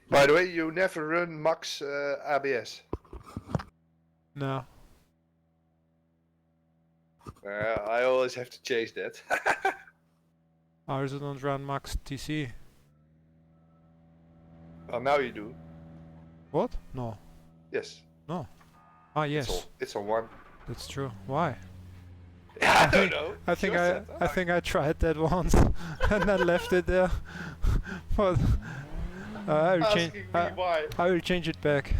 By the way, you never run max ABS. No. I always have to chase that. I also don't run max TC. Well, now you do. What? No. Yes. No. Ah, yes. It's on one. That's true. Why? I don't know. I think I tried that once and I left it there. But I will change it back.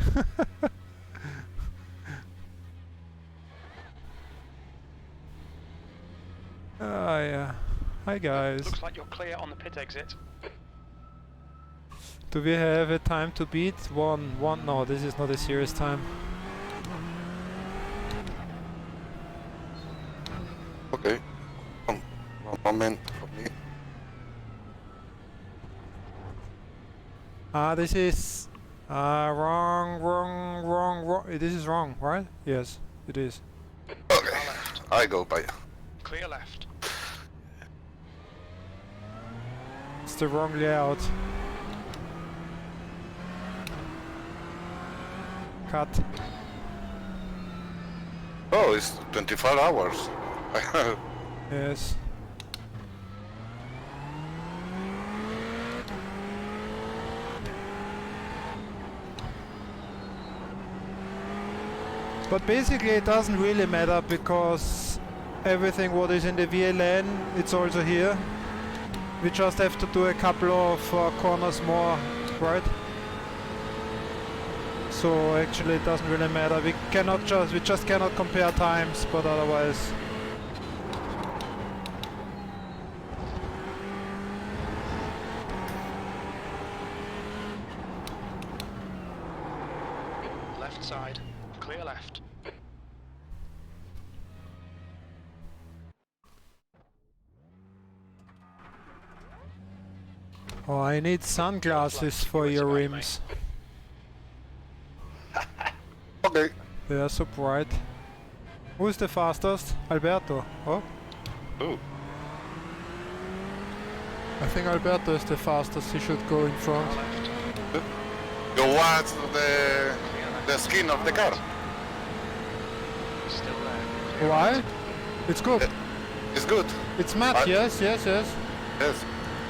Yeah. Hi guys. Looks like you're clear on the pit exit. Do we have a time to beat? One. No, this is not a serious time. Okay. One moment for me. This is wrong. This is wrong, right? Yes, it is. Okay. I go by. Clear left. It's the wrong layout. Cut. Oh, it's 24 hours. Yes. But basically it doesn't really matter because everything what is in the VLN, it's also here. We just have to do a couple of corners more, right? So actually it doesn't really matter. We just cannot compare times, but otherwise. Left side. Clear left. Oh, I need sunglasses for your rims. Okay. They are so bright. Who's the fastest? Alberto. Oh? Ooh. I think Alberto is the fastest. He should go in front. You want the skin of the car? Still there. Why? It's good. It's good. It's matte, yes. Yes.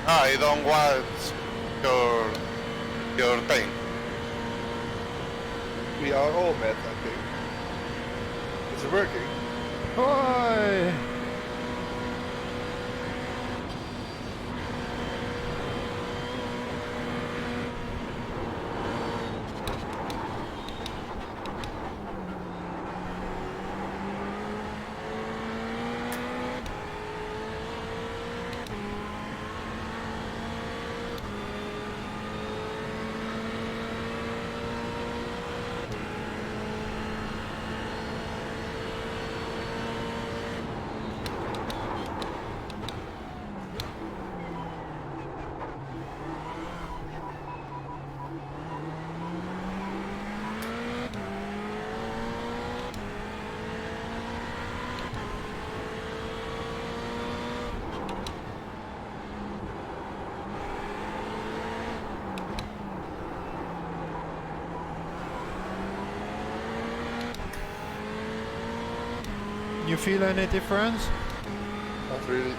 I don't want your paint. We are all mad, I think. It's working. Oi! You feel any difference? Not really.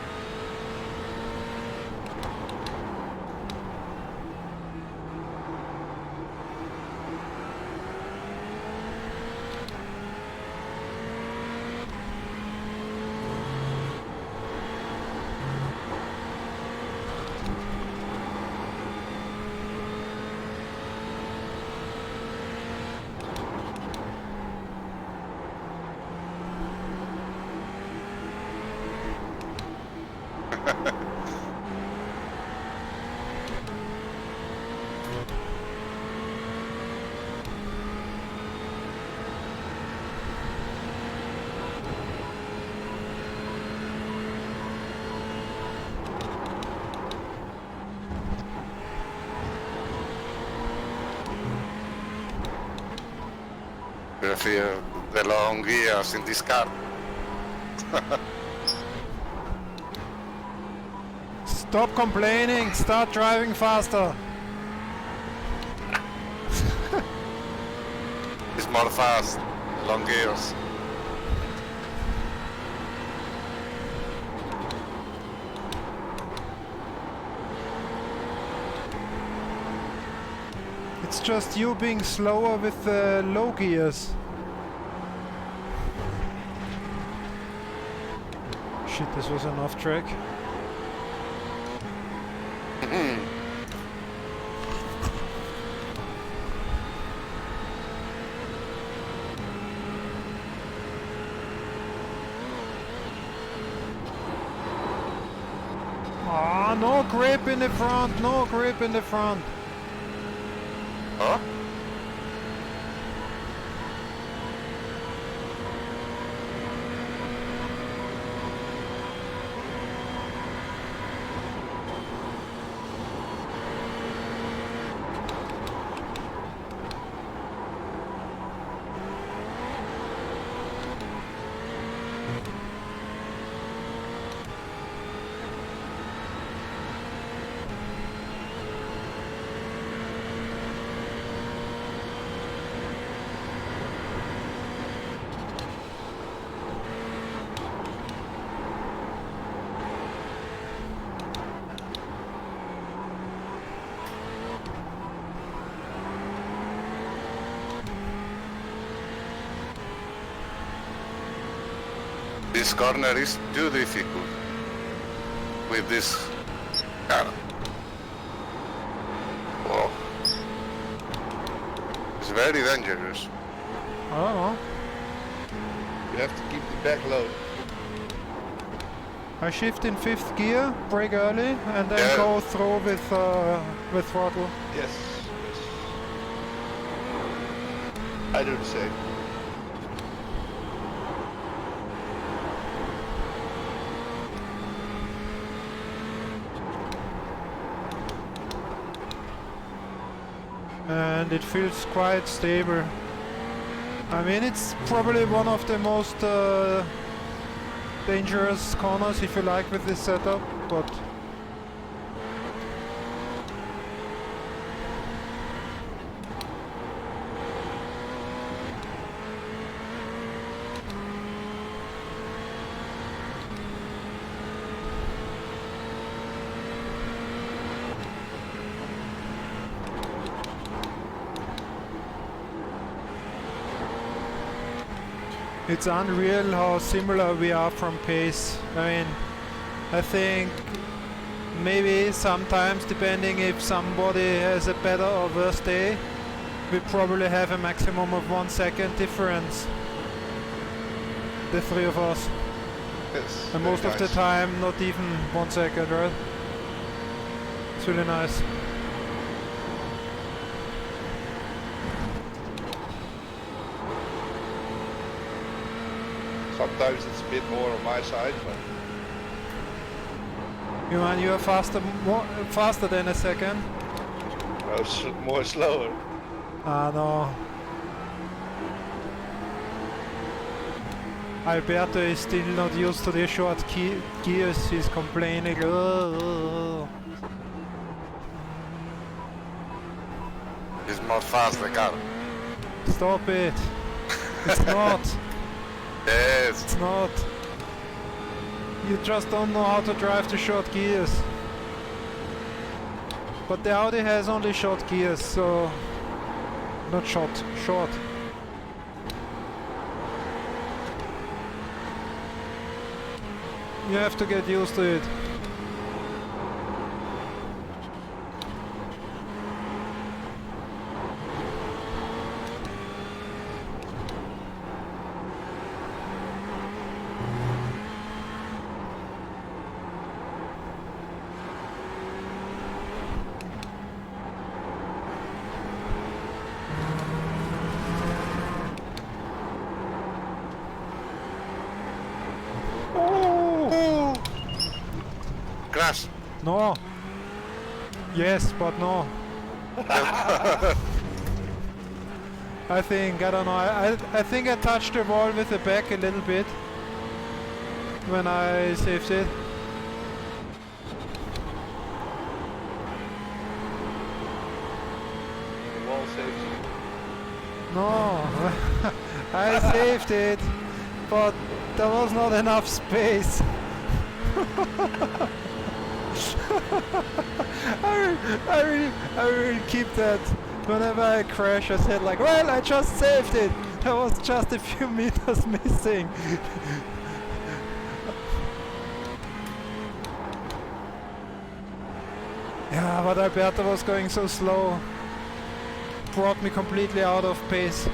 Prefer the long gears in this car. Stop complaining, start driving faster. more fast, long gears. It's just you being slower with the low gears. Shit, this was an off track. Ah, no grip in the front, no grip in the front. Huh? This corner is too difficult with this car. Whoa. It's very dangerous. I don't know. You have to keep the back low. I shift in 5th gear, brake early, and then Yeah. go through with throttle. Yes. Yes. I do the same. And it feels quite stable. I mean, it's probably one of the most dangerous corners, if you like, with this setup, but it's unreal how similar we are from pace. I mean, I think maybe sometimes, depending if somebody has a better or worse day, we probably have a maximum of 1 second difference. The three of us. Yes. And very most of the nice. time, not even 1 second, right? It's really nice. Sometimes it's a bit more on my side, but You man, you are faster than a second. more slower. Ah no. Alberto is still not used to the short gears. He's complaining. "Oh." It's more fast, the car. Stop it. It's not. Yes. It's not. You just don't know how to drive the short gears. But the Audi has only short gears, so... Not short, short. You have to get used to it. Crash. No. Yes, but no. I think, I don't know, I think I touched the wall with the back a little bit when I saved it. The wall saves you. No, I saved it, but there was not enough space. I will keep that. Whenever I crash, I said like, well, I just saved it. There was just a few meters missing. Yeah, but Alberto was going so slow. Brought me completely out of pace.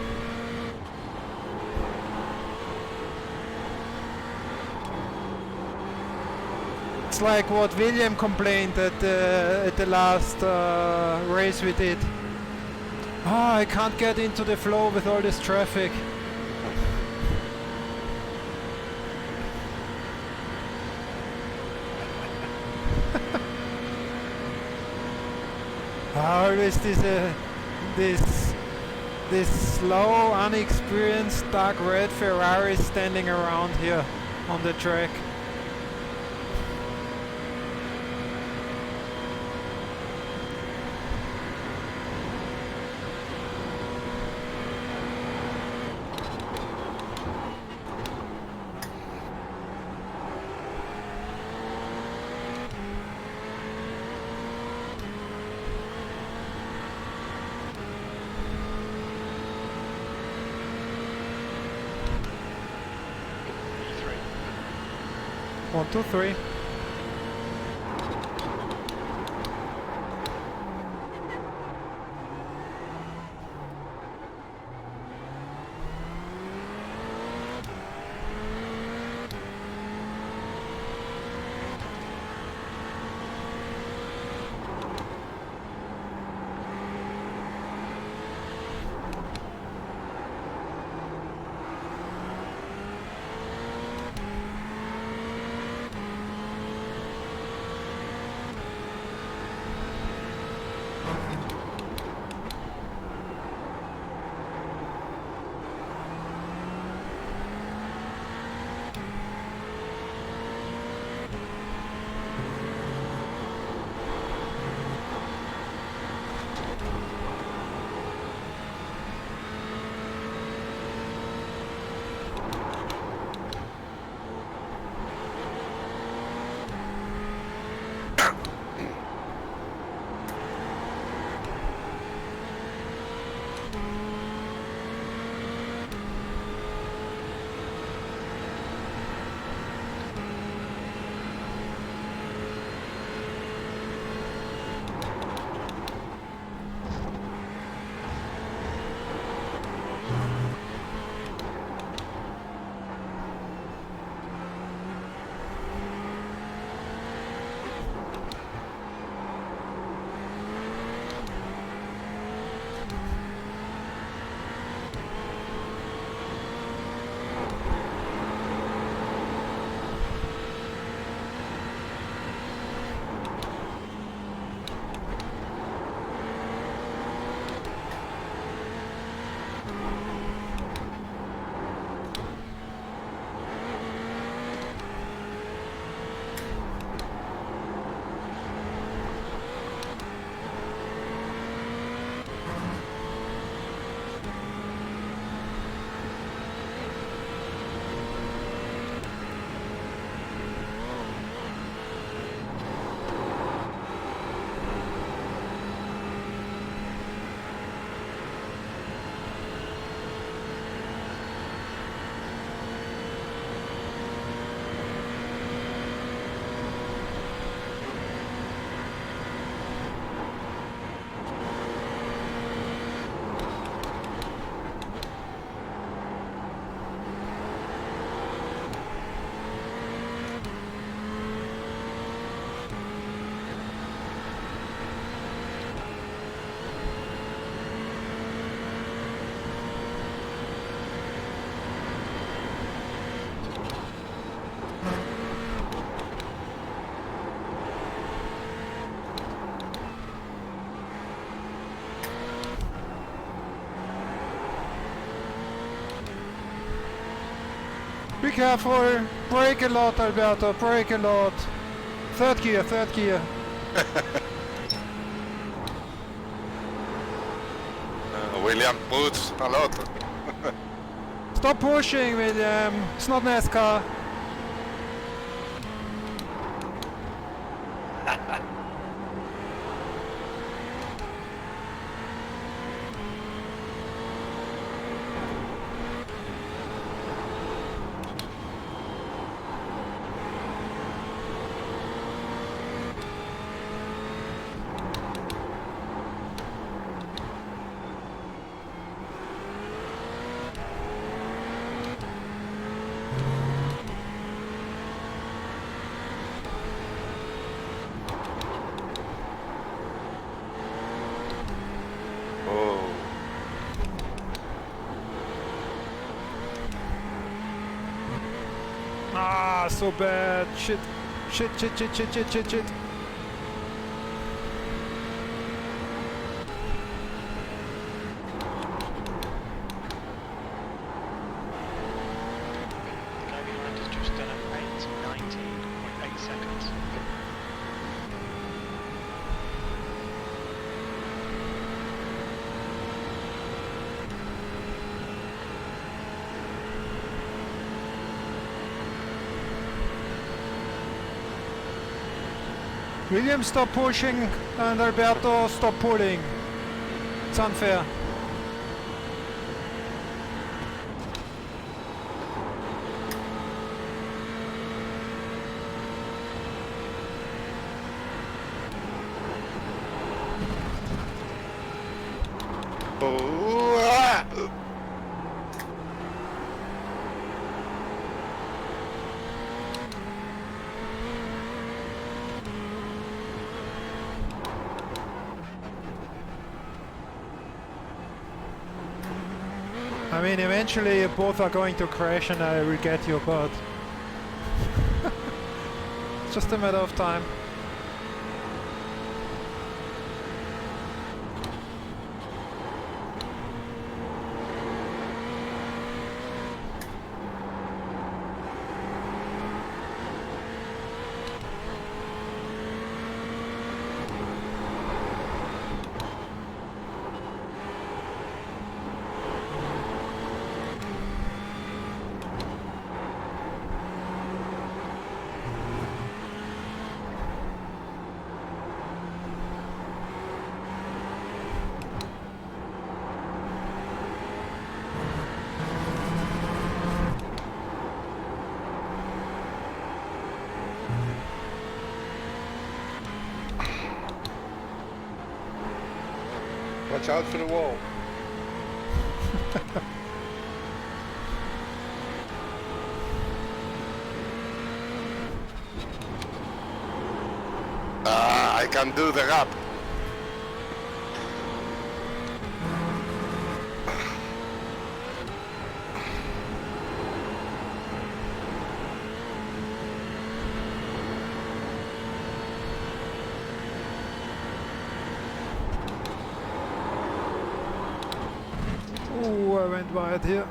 It's like what William complained at the last race we did. Oh, I can't get into the flow with all this traffic. Always this slow, unexperienced dark red Ferrari standing around here on the track. E3. 1, 2, 3. Be careful! Brake a lot, Alberto, brake a lot! Third gear, third gear. William puts a lot. Stop pushing, William. It's not NASCAR. Oh. Ah, so bad. Shit. Shit, shit, shit, shit, shit, shit, shit. The guy behind has just done an 19.8 seconds. William, stop pushing, and Alberto, stop pulling. It's unfair. Oh. Ah. I mean, eventually you both are going to crash and I will get you, but it's just a matter of time. Watch out for the wall. Ah, I can do the gap. Ooh, I went wide here.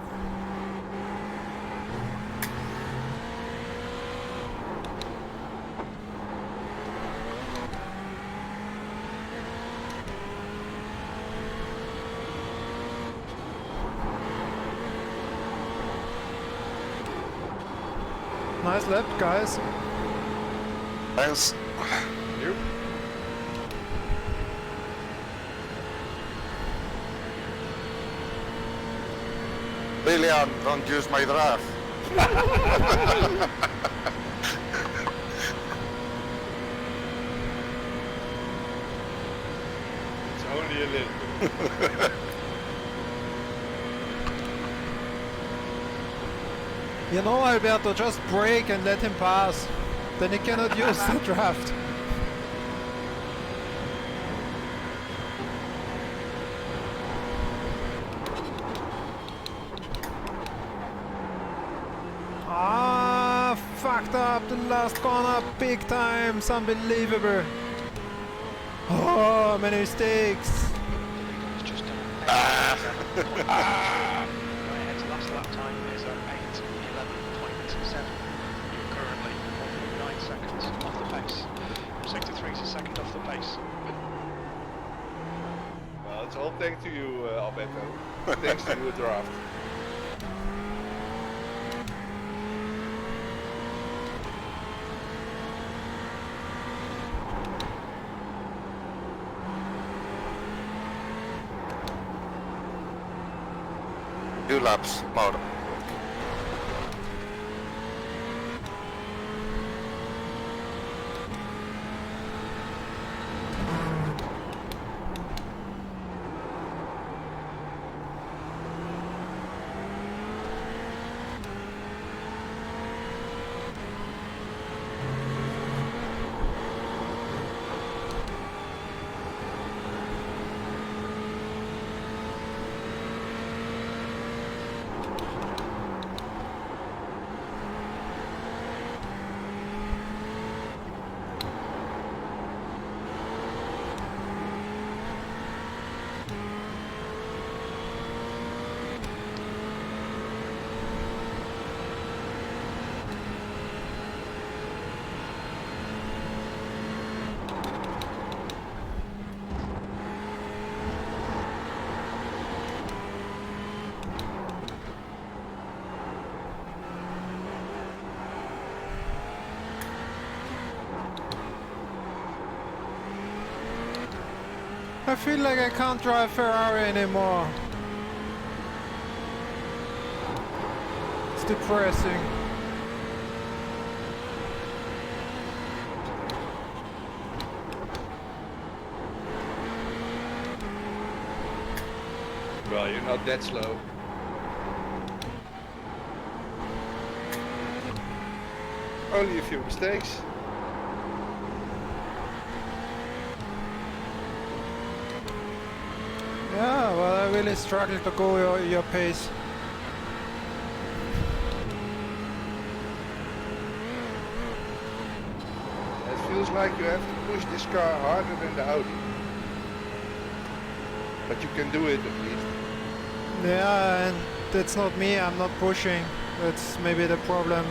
Nice lap, guys. Thanks. You? William, don't use my draft. It's only a little bit. You know, Alberto, just brake and let him pass. Then he cannot use the draft. Ah, fucked up the last corner big time. It's unbelievable. Oh, many mistakes. It's just done an 8.7. Right ahead to last lap time is at 8:11.7. You're currently 1.9 seconds off the pace. 63 is a second off the pace. Well, it's all thanks to you, Alberto. Thanks to your draft. Two laps more. I feel like I can't drive Ferrari anymore. It's depressing. Well, you're not that slow. Only a few mistakes. Yeah, well, I really struggle to go your pace. It feels like you have to push this car harder than the Audi. But you can do it at least. Yeah, and that's not me, I'm not pushing. That's maybe the problem.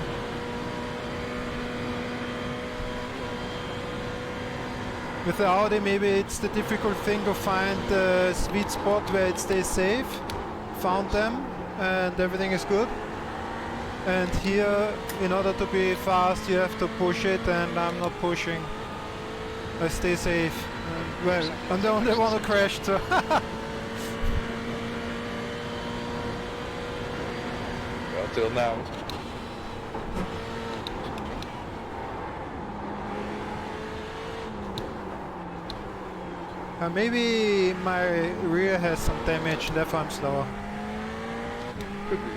With the Audi, maybe it's the difficult thing to find the sweet spot where it stays safe. Found them, and everything is good. And here, in order to be fast, you have to push it, and I'm not pushing. I stay safe. Well, I'm the only one who crashed, so... Well, till now. Maybe my rear has some damage, therefore I'm slower. Could be.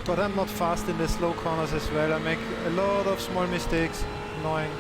But I'm not fast in the slow corners as well. I make a lot of small mistakes. Annoying.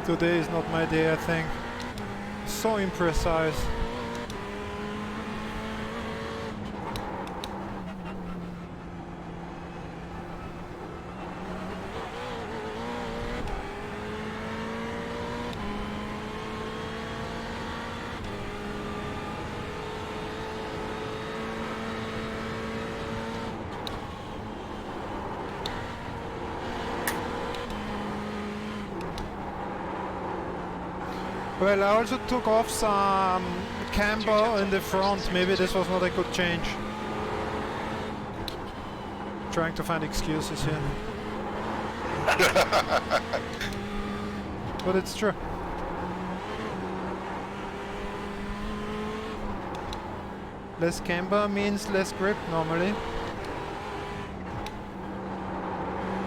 Today is not my day, I think. So imprecise. Well, I also took off some camber in the front. Maybe this was not a good change. Trying to find excuses here. But it's true. Less camber means less grip normally.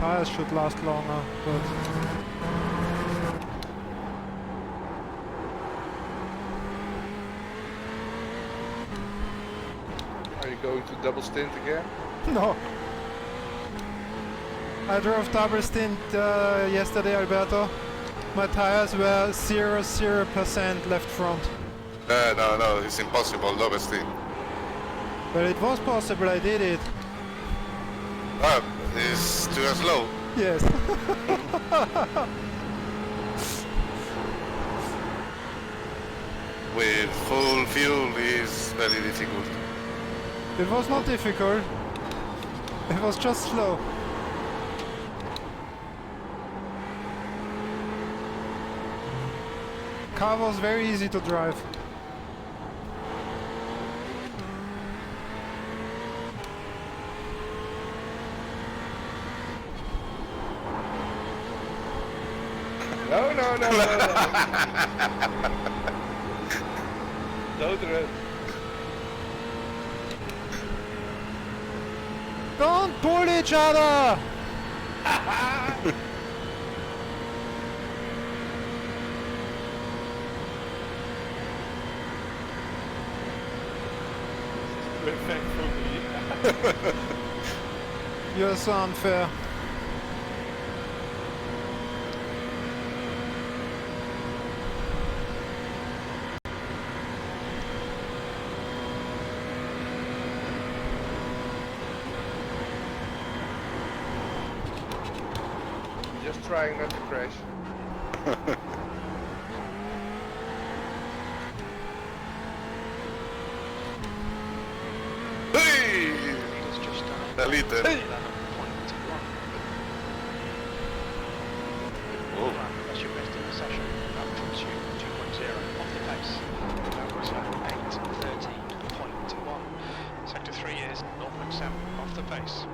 Tires should last longer, but Are you going to double stint again? no. I drove double stint yesterday, Alberto. My tires were 0% left front. No, it's impossible, obviously. But it was possible, I did it. It's too slow. Yes. With full fuel is very difficult. It was not difficult. It was just slow. Car was very easy to drive. No. Don't run. Don't pull each other! Perfect for me. You're so unfair. Just trying not to crash. Hey! Leader's just A liter. 11.1. Oh. That's your best in the session. That puts you 2.0 off the pace. Tango 8:13.1. Sector 3 is 0.7 off the pace.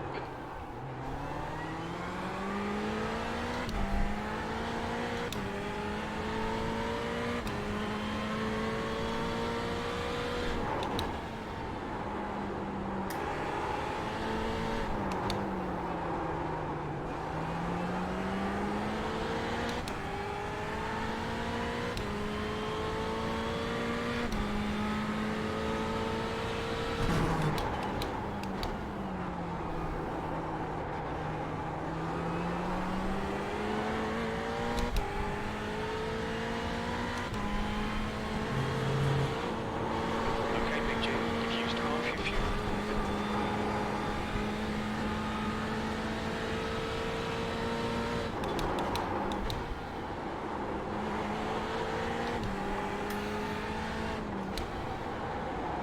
Okay, Big G, you've used half your fuel.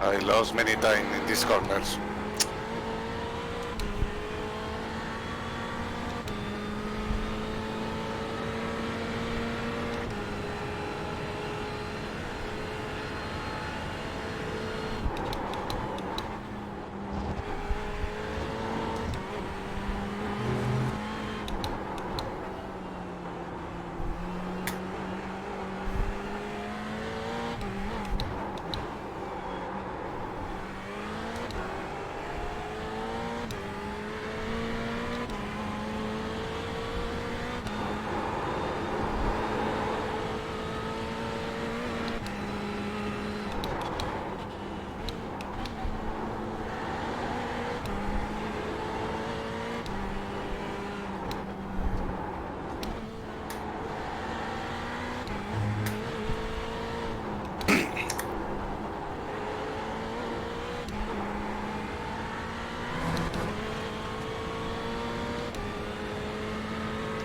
I lost many times in these corners.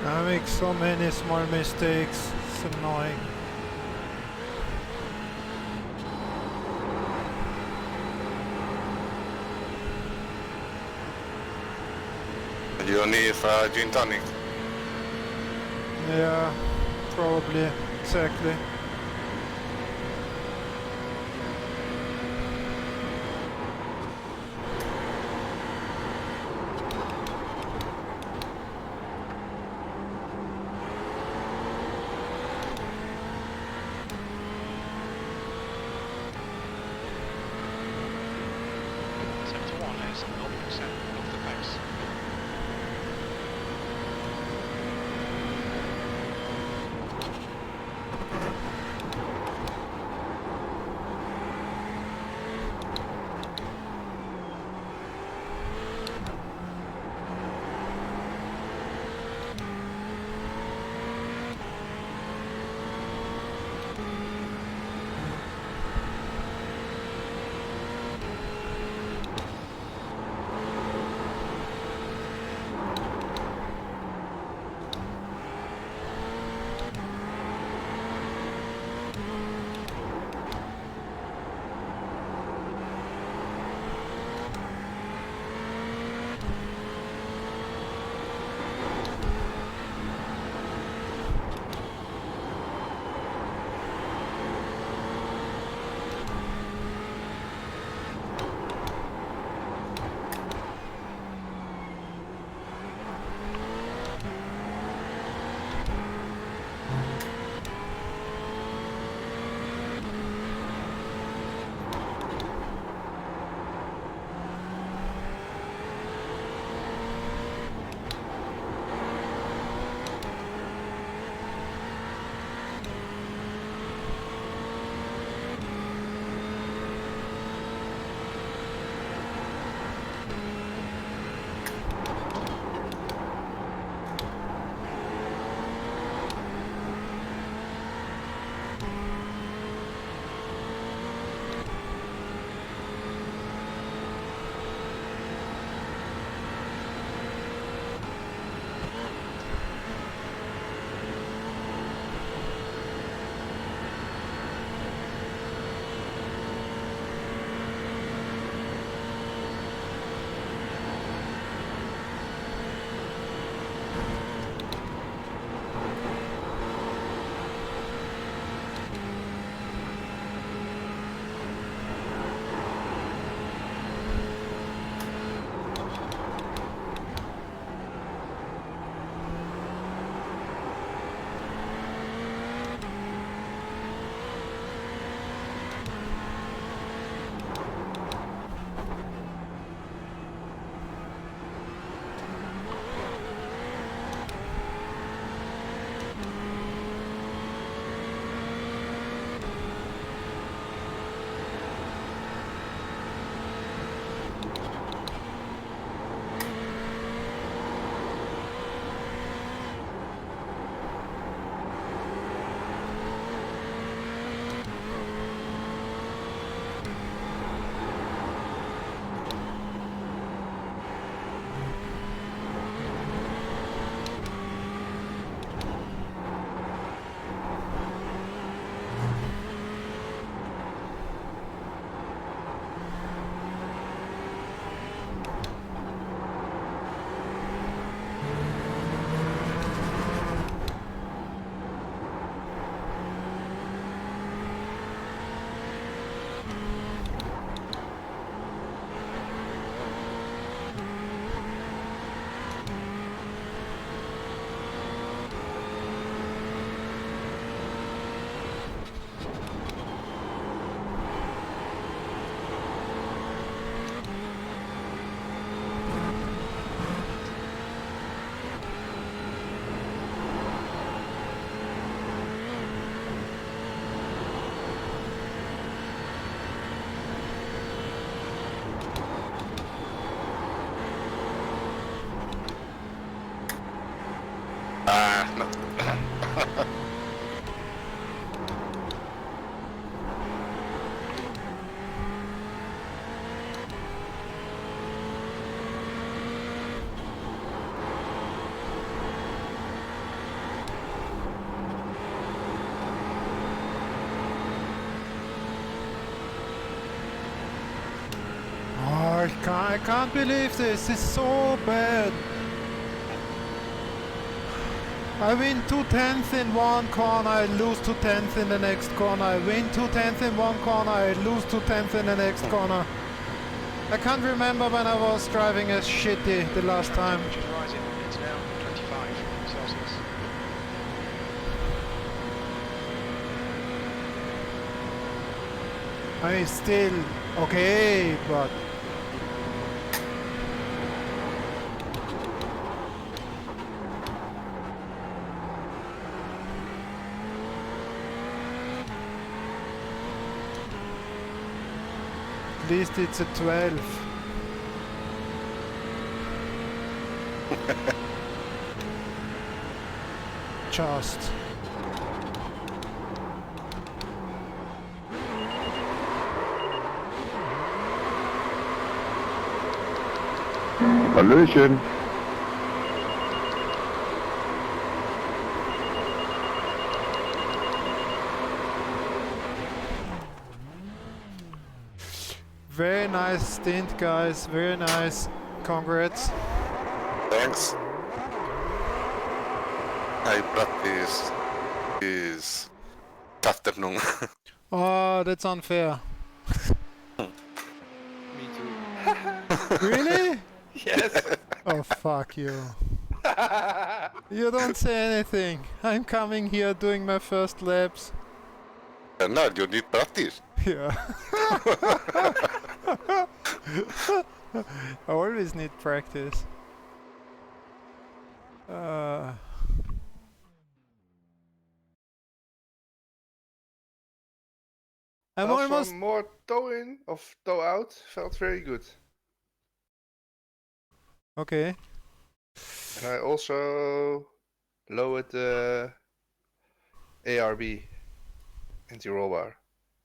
I make so many small mistakes. It's annoying. You need a gin tonic. Yeah, probably. Exactly. Is 0% of the pace. I can't believe this. It's so bad. I win 2/10 in one corner, I lose 2/10 in the next corner. I win 2/10 in one corner, I lose 2/10 in the next corner. I can't remember when I was driving as shitty the last time. Temperature's rising. It's now 25 Celsius. I mean, still okay, but at least it's a 12. Just. Hallöchen. Very nice stint, guys. Very nice. Congrats. Thanks. I practice this afternoon. Oh, that's unfair. Me too. Really? Yes. Oh, fuck you. You don't say anything. I'm coming here doing my first laps. No, you need practice. Yeah. I always need practice. I'm Well, almost... some more toe in of toe out felt very good. Okay. And I also lowered the ARB anti-roll bar.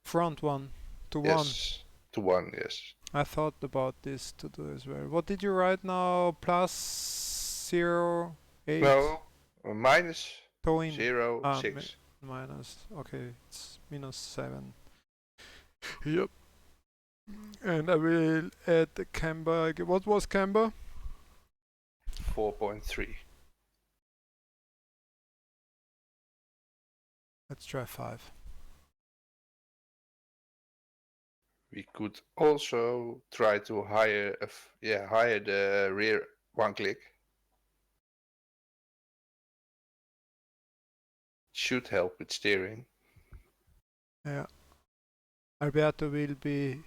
Front one to one. Yes, to 1, yes. I thought about this to do as well. What did you write now? Plus 0.8? No, minus Toe in. 0.6. Minus. Okay, it's -7. Yep. And I will add the camber. What was camber? 4.3. Let's try 5. We could also try to higher the rear one click. Should help with steering. Yeah. Alberto will be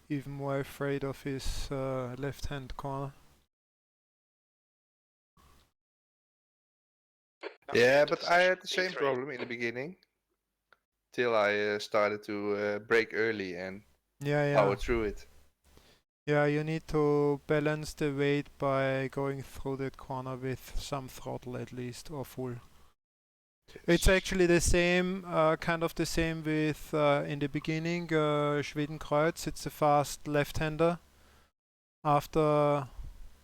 even more afraid of his left-hand corner. Yeah, but I had the same problem in the beginning. Till I started to brake early and Yeah, power yeah. through it. Yeah, you need to balance the weight by going through that corner with some throttle at least, or full. It's actually the same, kind of the same with in the beginning, Schwedenkreuz. It's a fast left-hander. After,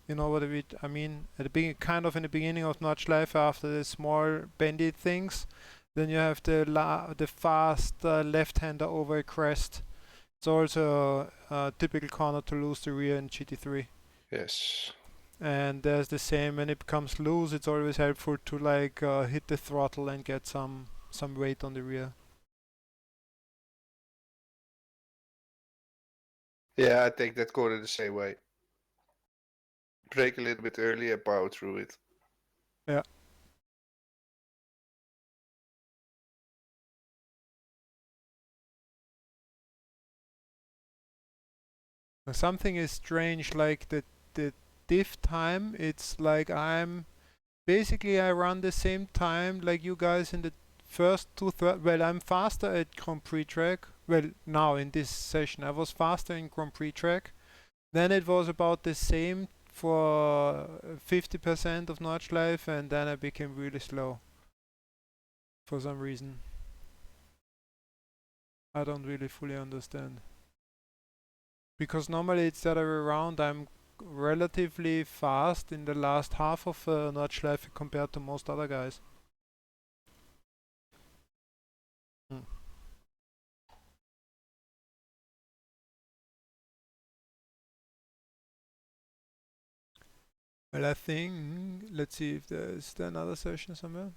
you know what I mean, at the beginning, kind of in the beginning of Notchlife, after the small bendy things, then you have the fast left-hander over a crest. It's also a typical corner to lose the rear in GT3. Yes. And there's the same, when it becomes loose, it's always helpful to like hit the throttle and get some weight on the rear. Yeah, I take that corner the same way. Brake a little bit early and power through it. Yeah. Something is strange, like the diff time. It's like I'm basically, I run the same time like you guys in the first well, I'm faster at Grand Prix track. Well, now in this session I was faster in Grand Prix track. Then it was about the same for 50% of Notchlife, and then I became really slow for some reason. I don't really fully understand. Because normally it's the other way around. I'm relatively fast in the last half of Notchlife compared to most other guys. Well, I think, let's see if there's another session somewhere.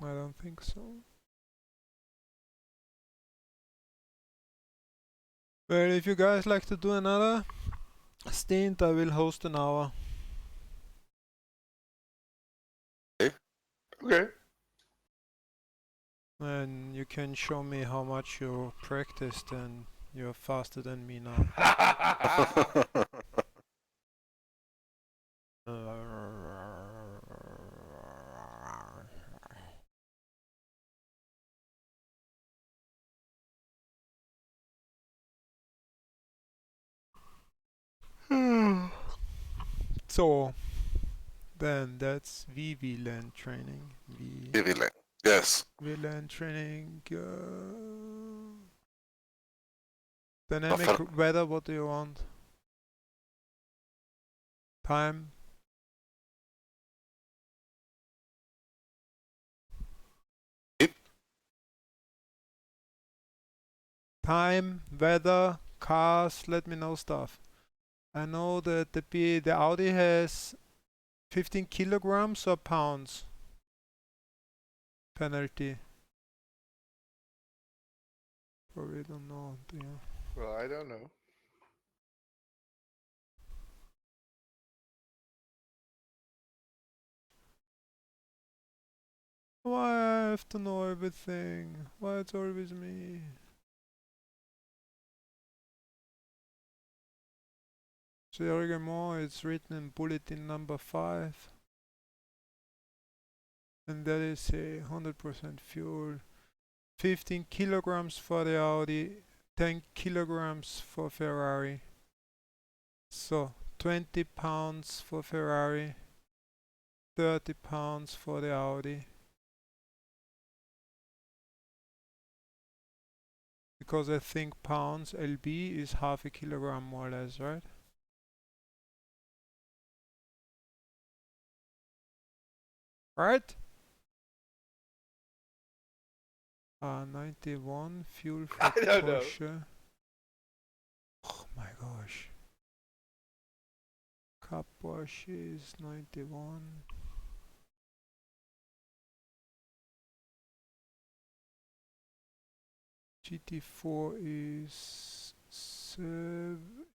I don't think so. Well, if you guys like to do another stint, I will host an hour. Okay. And you can show me how much you practiced, and you're faster than me now. So, then that's VLAN training. Viviland. Yes. VLAN training. Dynamic Offer. weather, what do you want? Time? Yep. Time, weather, cars, let me know stuff. I know that the Audi has 15 kilograms or pounds penalty. Probably don't know. Do you? Well, I don't know. Why I have to know everything? Why it's always me? Reglement, it's written in bulletin number 5. And that is a 100% fuel. 15 kilograms for the Audi, 10 kilograms for Ferrari. So 20 pounds for Ferrari, 30 pounds for the Audi. Because I think pounds LB is half a kilogram more or less, right? Right? 91 fuel for I don't know. Porsche. Oh my gosh. Cup Porsche is 91. GT4 is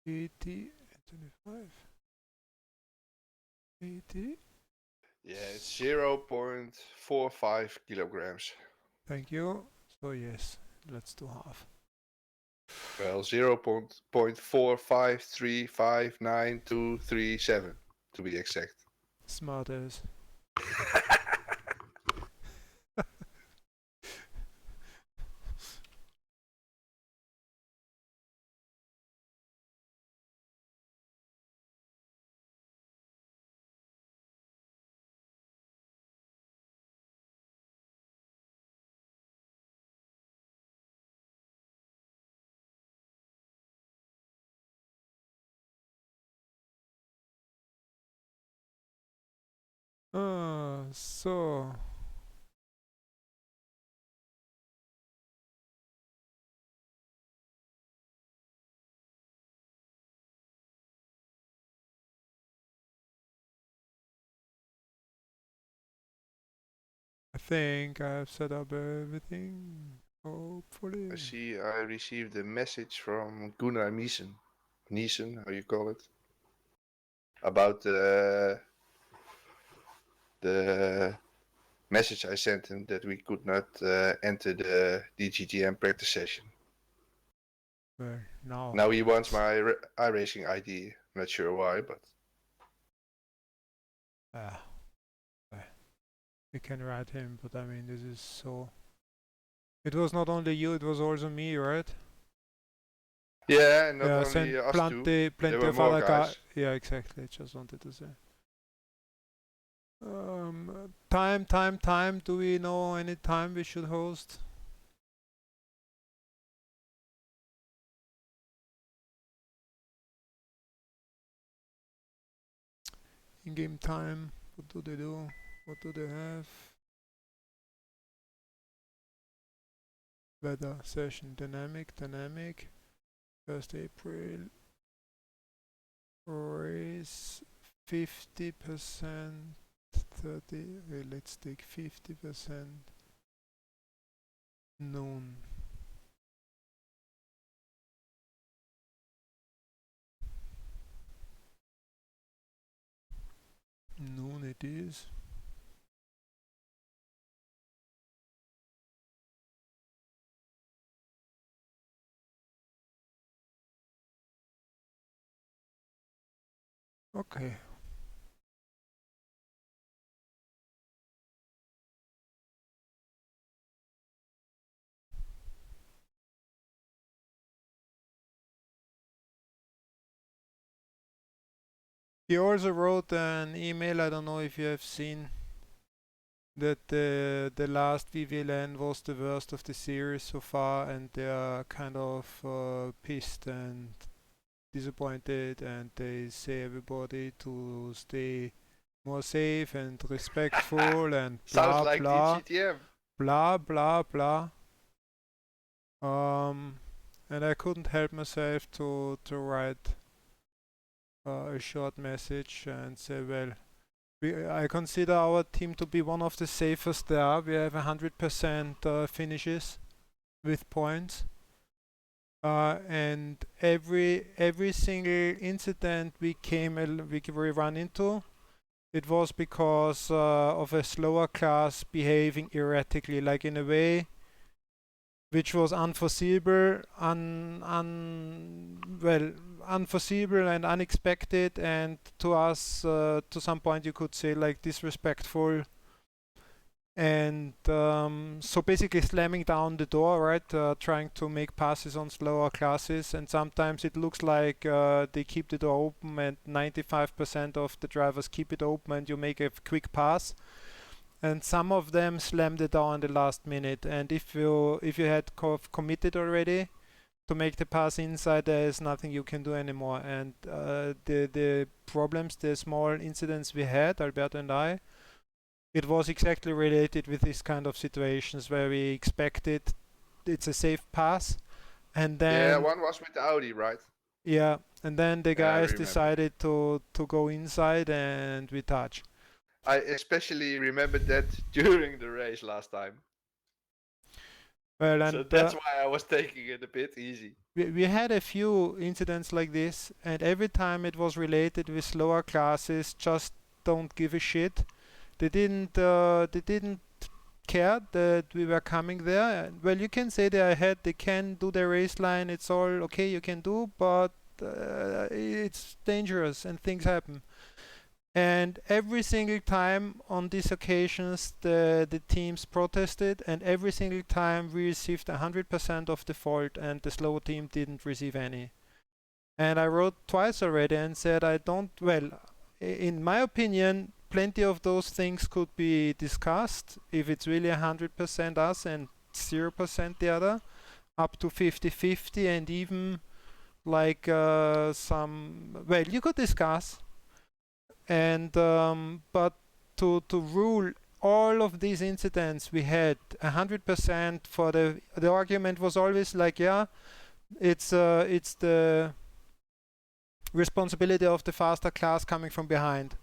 80, 25, 80. Yeah, it's 0.45 kilograms. Thank you. So yes, let's do half. Well, 0.453592237 to be exact. Smart as. So I think I've set up everything. Hopefully. I see I received a message from Gunnar Niesen, how you call it, about the message I sent him that we could not enter the DGTM practice session. Well, now. Now he wants my iRacing ID. I'm not sure why, but We can write him, but I mean, this is so. It was not only you; it was also me, right? yeah, not Yeah, only sent us two. plenty There were of more other guys. Yeah, exactly. Just wanted to say. Time. Do we know any time we should host? In-game time. What do they do? What do they have? Weather session dynamic. 1st April. Race 50%. 30. Okay, let's take 50%. Noon. Noon it is. Okay. He also wrote an email, I don't know if you have seen, that the last VVLN was the worst of the series so far, and they are kind of pissed and disappointed, and they say everybody to stay more safe and respectful and Sounds blah like blah DGTM. blah. And I couldn't help myself to write a short message and say, well, I consider our team to be one of the safest there are. We have 100% finishes with points, and every single incident we run into, it was because of a slower class behaving erratically, like in a way which was unforeseeable, unforeseeable and unexpected, and to us, to some point, you could say like disrespectful. And so basically slamming down the door, right? Trying to make passes on slower classes, and sometimes it looks like they keep the door open, and 95% of the drivers keep it open, and you make a quick pass. And some of them slammed it down in the last minute. And if you had committed already to make the pass inside, there is nothing you can do anymore. And the problems, the small incidents we had, Alberto and I, it was exactly related with these kind of situations where we expected it's a safe pass, and then Yeah, one was with the Audi, right? yeah, and then the Yeah, I guys remember. decided to go inside and we touch. I especially remembered that during the race last time. Well, and So that's why I was taking it a bit easy. we had a few incidents like this, and every time it was related with slower classes, just don't give a shit. They didn't care that we were coming there. Well, you can say they're ahead, they can do their race line, it's all okay, you can do, but it's dangerous and things happen. And every single time on these occasions, the teams protested, and every single time we received 100% of the fault, and the slow team didn't receive any. And I wrote twice already and said, in my opinion, plenty of those things could be discussed if it's really 100% us and 0% the other, up to 50-50, and even like you could discuss. And but to rule all of these incidents we had 100% for the argument was always like, yeah, it's the responsibility of the faster class coming from behind.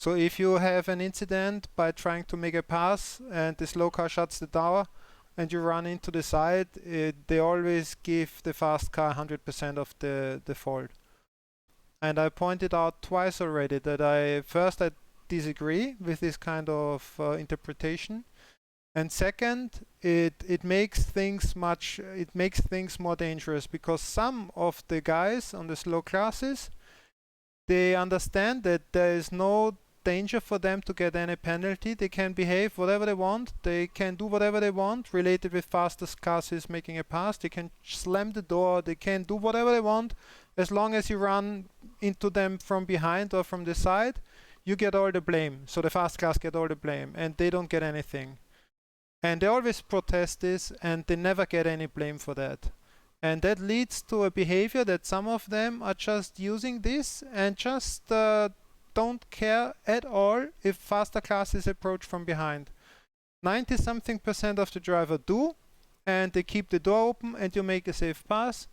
So if you have an incident by trying to make a pass and the slow car shuts the door and you run into the side, they always give the fast car 100% of the fault. And I pointed out twice already that I disagree with this kind of interpretation, and second, it makes things more dangerous, because some of the guys on the slow classes, they understand that there is no danger for them to get any penalty. They can behave whatever they want. They can do whatever they want related with fastest classes making a pass. They can slam the door. They can do whatever they want as long as you run into them from behind or from the side. you get all the blame. So the fast class get all the blame, and they don't get anything. And they always protest this, and they never get any blame for that. And that leads to a behavior that some of them are just using this and just don't care at all if faster classes approach from behind. 90-something% of the driver do, and they keep the door open and you make a safe pass.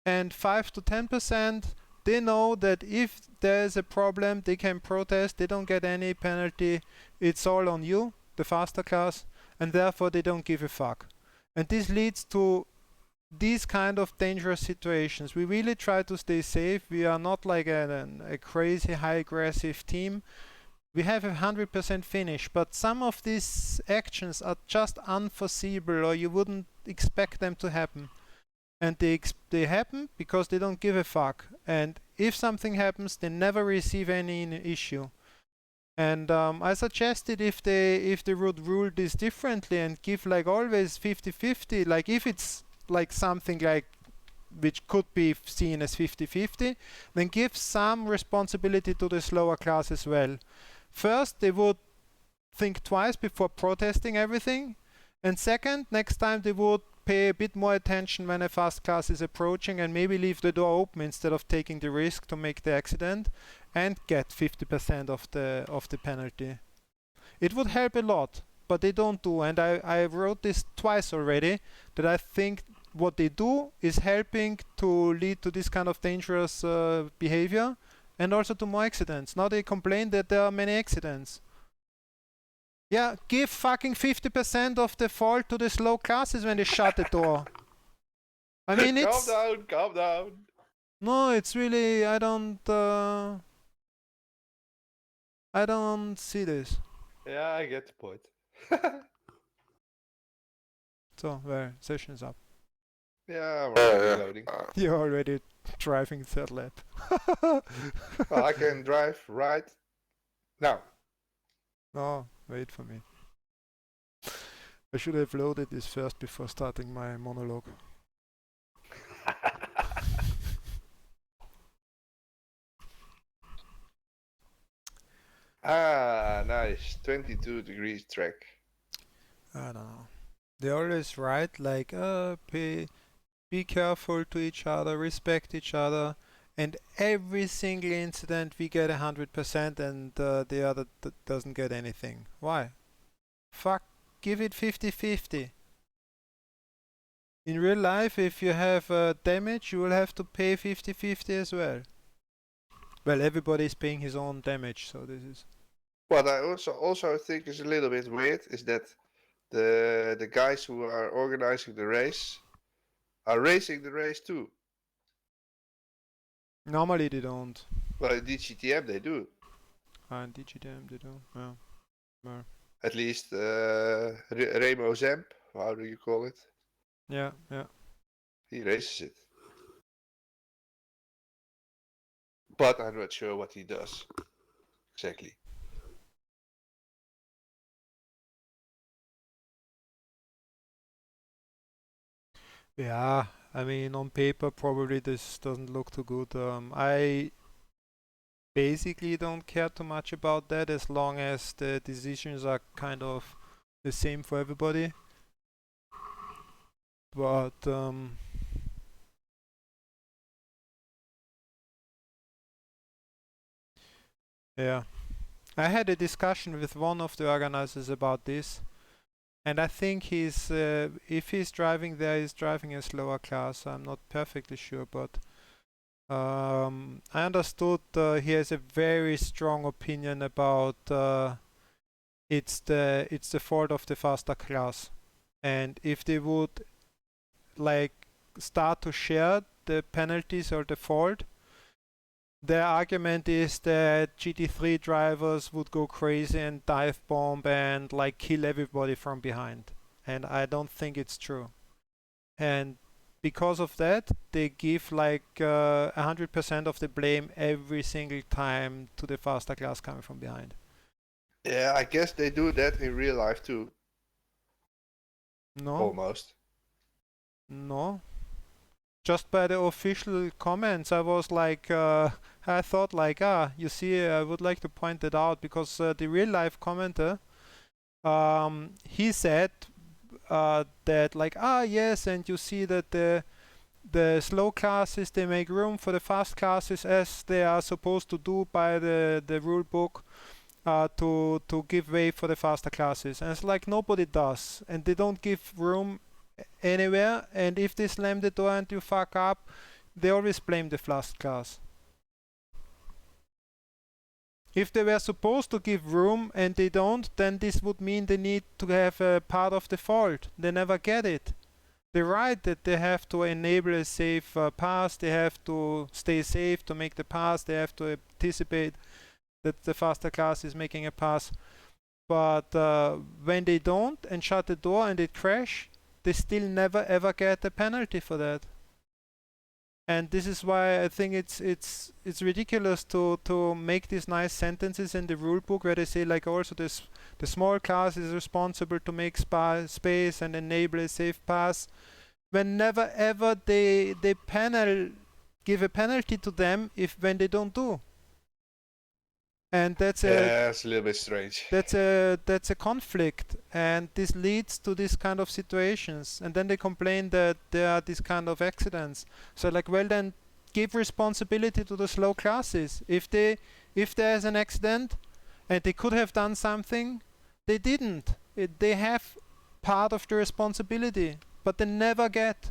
And 5 to 10%, they know that if there's a problem, they can protest, they don't get any penalty, it's all on you, the faster class, and therefore they don't give a fuck. And this leads to these kind of dangerous situations. We really try to stay safe. We are not like a crazy high aggressive team. We have 100% finish, but some of these actions are just unforeseeable, or you wouldn't expect them to happen. And they happen because they don't give a fuck. And if something happens, they never receive any issue. And I suggested if they would rule this differently and give like always 50-50, like if it's like something like which could be seen as 50-50, then give some responsibility to the slower class as well. First, they would think twice before protesting everything, and second, next time they would pay a bit more attention when a fast class is approaching and maybe leave the door open instead of taking the risk to make the accident and get 50% of the penalty. It would help a lot, but they don't do, and I wrote this twice already, that I think what they do is helping to lead to this kind of dangerous behavior and also to more accidents. Now they complain that there are many accidents. Yeah, give fucking 50% of the fault to the slow classes when they shut the door. I mean, it's... Calm down. No, it's really... I don't see this. Yeah, I get the point. So, well, session is up. Yeah, we're reloading. You're already driving third lap. Well, I can drive right now. No, wait for me. I should have loaded this first before starting my monologue. Ah, nice. 22 degrees track. I don't know. They always write like, be careful to each other, respect each other, and every single incident we get 100% and the other doesn't get anything. Why? Fuck, give it 50-50. In real life, if you have damage, you will have to pay 50-50 as well. Well, everybody is paying his own damage, so this is... What I also think is a little bit weird is that the guys who are organizing the race are racing the race too. Normally they don't. Well, in DGTM they do. In DGTM they don't, yeah. Well. At least Remo Zemp, how do you call it? Yeah. He races it. But I'm not sure what he does. Exactly. Yeah, I mean, on paper, probably this doesn't look too good. I basically don't care too much about that as long as the decisions are kind of the same for everybody. But yeah, I had a discussion with one of the organizers about this. And I think he's, if he's driving there, he's driving a slower class. I'm not perfectly sure, but I understood he has a very strong opinion about it's the fault of the faster class. And if they would like start to share the penalties or the fault, their argument is that GT3 drivers would go crazy and dive bomb and like kill everybody from behind. And I don't think it's true. And because of that, they give like 100% of the blame every single time to the faster class coming from behind. Yeah, I guess they do that in real life too. No. Almost. No. just by the official comments, I was like, I thought like, you see, I would like to point that out because the real life commenter, he said that like, yes, and you see that the slow classes, they make room for the fast classes as they are supposed to do by the rule book, to give way for the faster classes. And it's like nobody does, and they don't give room anywhere, and if they slam the door and you fuck up, they always blame the fast class. If they were supposed to give room and they don't, then this would mean they need to have a part of the fault. They never get it. They're right that they have to enable a safe pass, they have to stay safe to make the pass, they have to anticipate that the faster class is making a pass. But when they don't and shut the door and it crash, they still never ever get a penalty for that. And this is why I think it's ridiculous to make these nice sentences in the rule book where they say like also the small class is responsible to make space and enable a safe pass, when never ever they give a penalty to them when they don't do. And that's it's a little bit strange. that's a conflict, and this leads to this kind of situations, and then they complain that there are these kind of accidents. So like, well, then give responsibility to the slow classes. If there's an accident and they could have done something, they didn't. They have part of the responsibility, but they never get.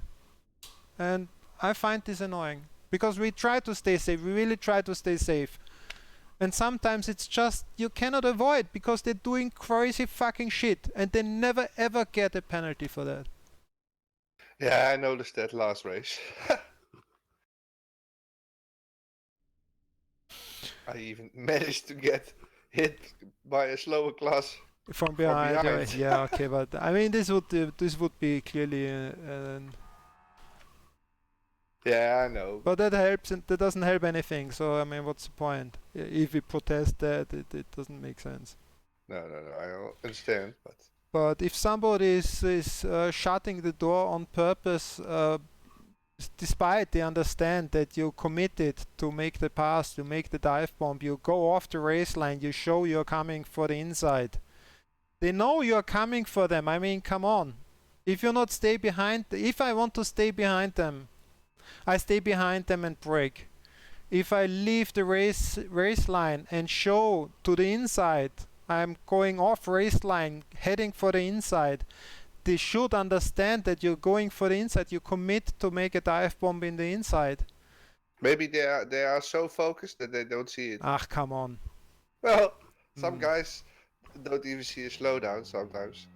And I find this annoying because we try to stay safe. We really try to stay safe. And sometimes it's just you cannot avoid because they're doing crazy fucking shit and they never ever get a penalty for that. Yeah, I noticed that last race. I even managed to get hit by a slower class From behind, behind. yeah, okay, but I mean this would be clearly Yeah, I know. but that helps, and that doesn't help anything. So I mean, what's the point? If we protest that, it doesn't make sense. No, I understand, but But if somebody is shutting the door on purpose, despite they understand that you committed to make the pass, to make the dive bomb, you go off the race line, you show you're coming for the inside. They know you're coming for them. I mean, come on. If you not stay behind, if I want to stay behind them, I stay behind them and brake. If I leave the race line and show to the inside, I'm going off race line, heading for the inside. They should understand that you're going for the inside. You commit to make a dive bomb in the inside. maybe they are so focused that they don't see it. Ah, come on. Well, some guys don't even see a slowdown sometimes.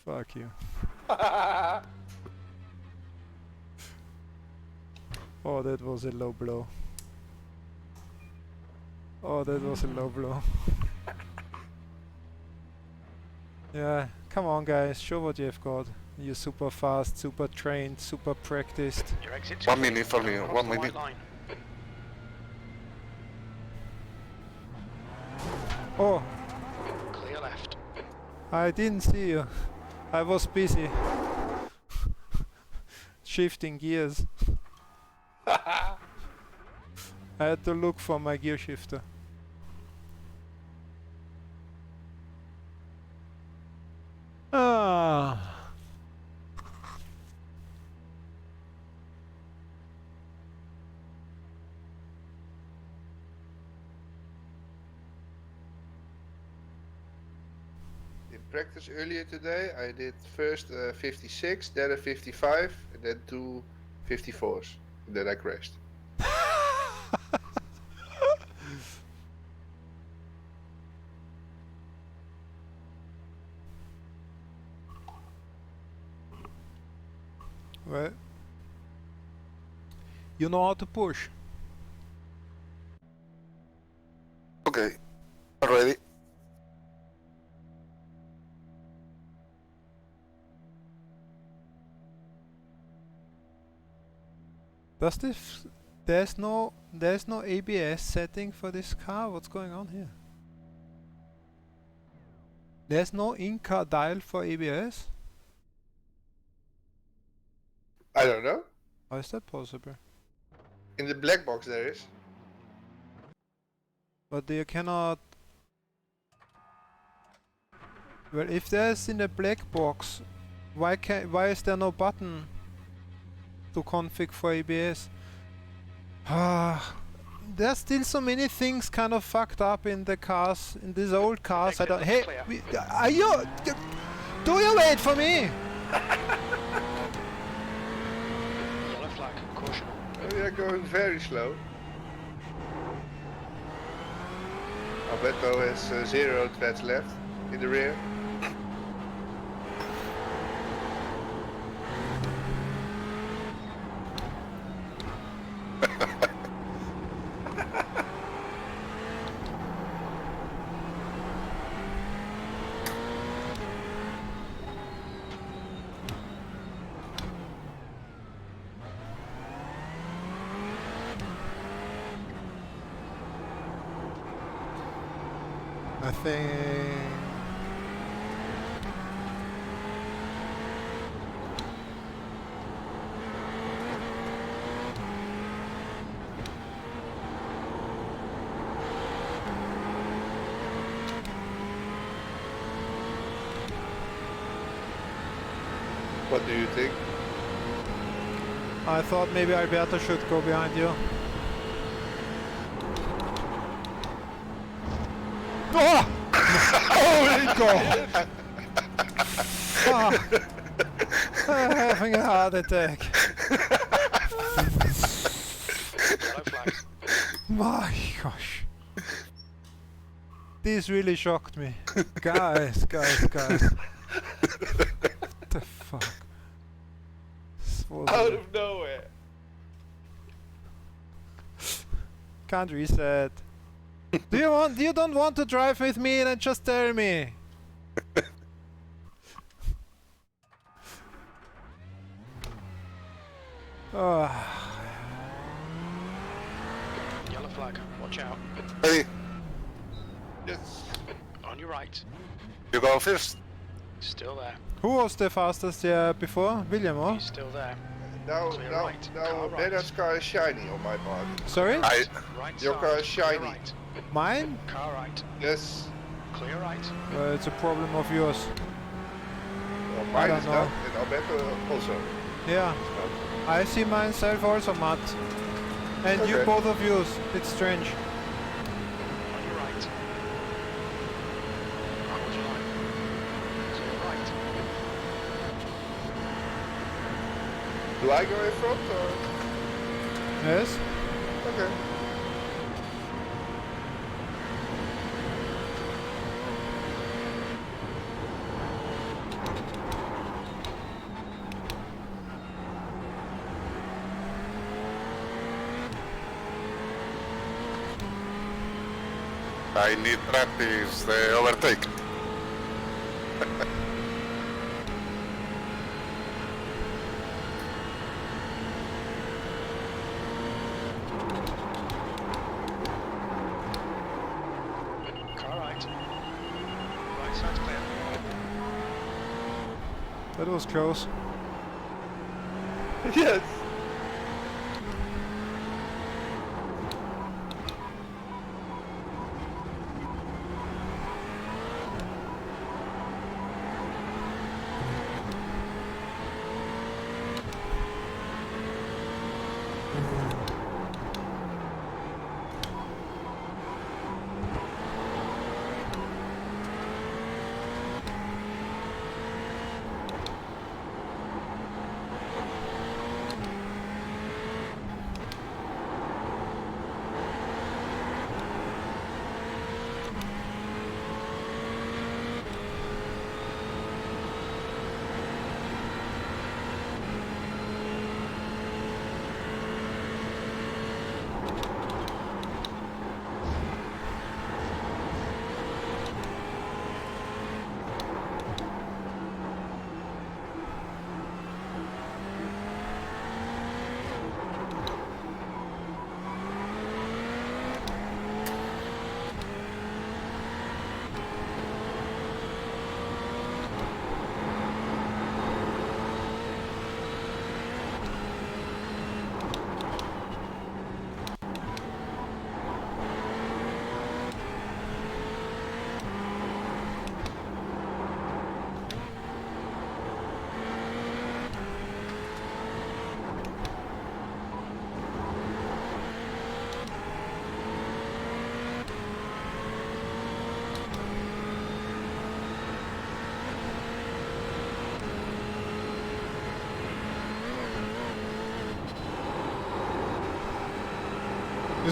Fuck you. Oh, that was a low blow. Oh, that was a low blow. Yeah, come on guys, show what you have got. You're super fast, super trained, super practiced. Your exit's 1 clear. minute for me, Across 1 the white minute. line. Oh, Clear left. I didn't see you. I was busy shifting gears. I had to look for my gear shifter. Ah. In practice earlier today, I did first 56, then a 55, and then two 54s. And then I crashed. Well, you know how to push. Okay, ready. Does this? There's no ABS setting for this car. What's going on here? There's no in-car dial for ABS. I don't know. How is that possible? In the black box there is. But you cannot... Well, if there's in the black box, why is there no button to config for ABS? Ah, there's still so many things kind of fucked up in the cars, in these old cars. I don't... Hey, are you... Do you wait for me? Yellow flag, caution. We are going very slow. Alberto has 0 treads left in the rear. I think... What do you think? I thought maybe Alberto should go behind you. Oh! Holy God! Fuck! I'm having a heart attack. Yellow flag. My gosh. This really shocked me. Guys. What the fuck? This was Out of nowhere. Can't reset. You don't want to drive with me, then just tell me. Oh. Yellow flag, watch out. Hey, Yes. On your right. you go first. Still there. Who was the fastest before? William, or? He's still there. Now, Clear now, right. now Car right. Bernard's car is shiny on my part. Sorry? I, Right Your side, car is clear shiny. Right. Mine? Car right. Yes. Clear right. It's a problem of yours. Well, mine don't is know. not, and Alberto also. Yeah. I see myself also, Matt. And you Okay. both of you. It's strange. On your right. Hold your line. To your right. Do I go in front or? Yes? Okay. I need practice the overtake. Car right. Right side's clear. That was close. Yes.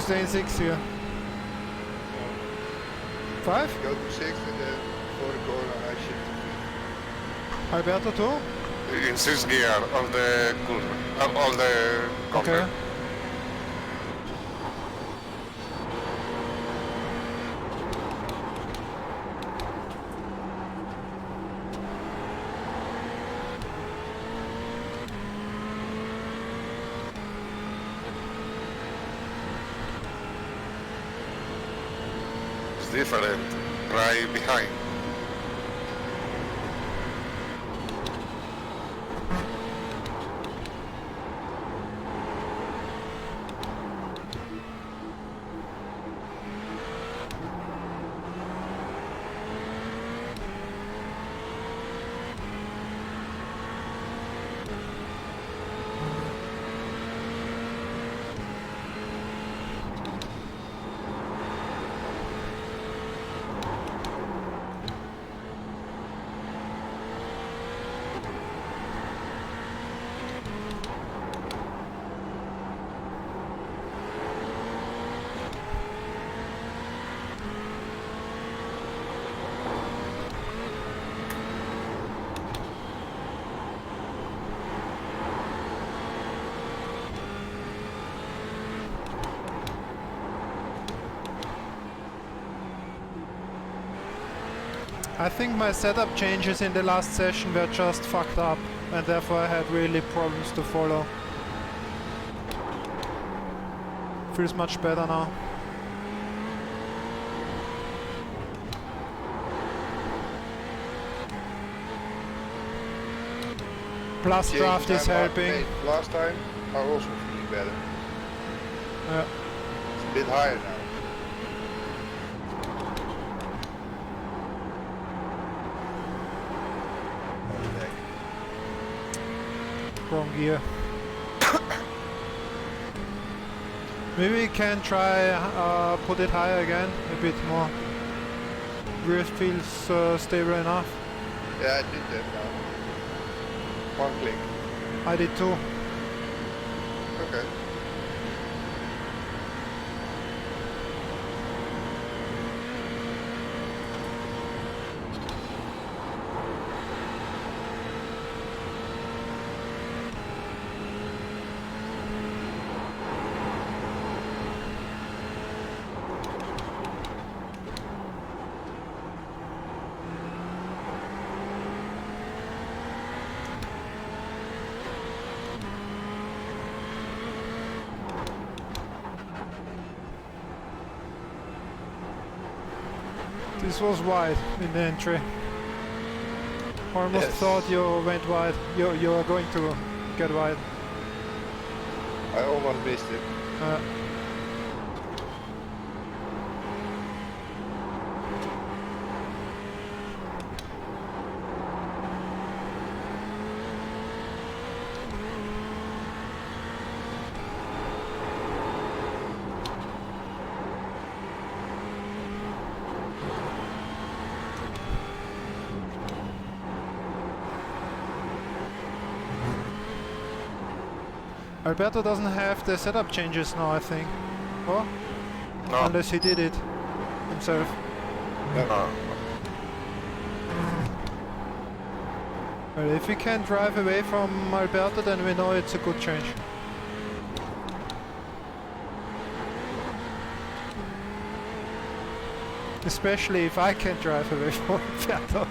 stay in 6 here. 5? Go to 6 and then for the corner I shift to Alberto too? In 6th gear, all the curve, all the Okay. contact. It's different, right behind. I think my setup changes in the last session were just fucked up, and therefore I had really problems to follow. Feels much better now. Plus Changes draft is I helping. made last time are also feeling better. Yeah. It's a bit higher now. Wrong gear. Maybe we can try put it higher again, a bit more. Rear feels stable enough. Yeah, I did that now. One click. I did too. Okay. This was wide in the entry. Almost Yes. thought you went wide. You are going to get wide. I almost missed it. Alberto doesn't have the setup changes now, I think. Oh? No. Unless he did it himself. No. Well, if we can drive away from Alberto, then we know it's a good change. Especially if I can drive away from Alberto.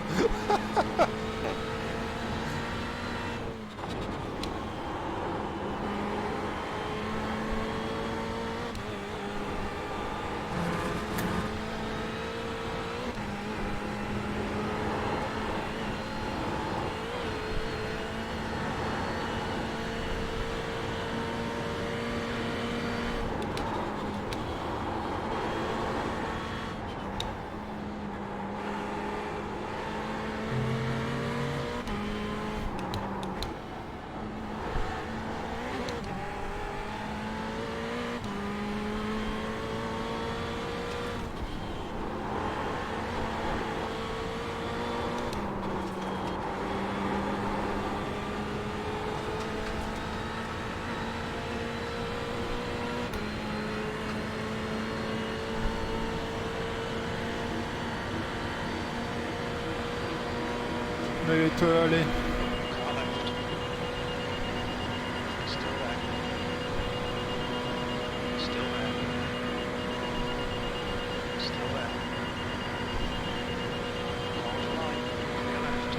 Maybe too early. Car left. Still there. Still there. Still there. Hold your line. Clear left.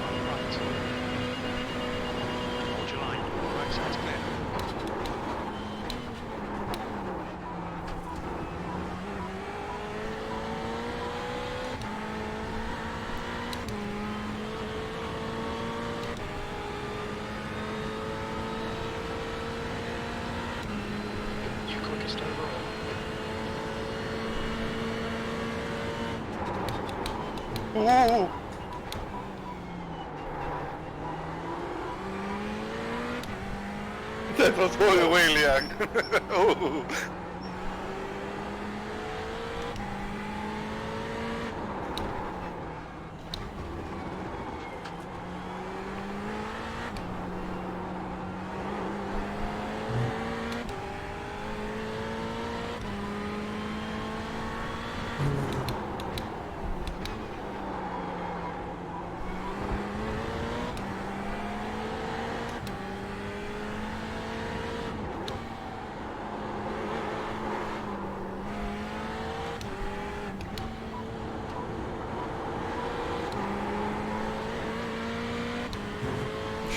On your right. Hold your line. Right side's clear. You quickest overall. Ooh. Dat was Oei, mooi. William. Oeh.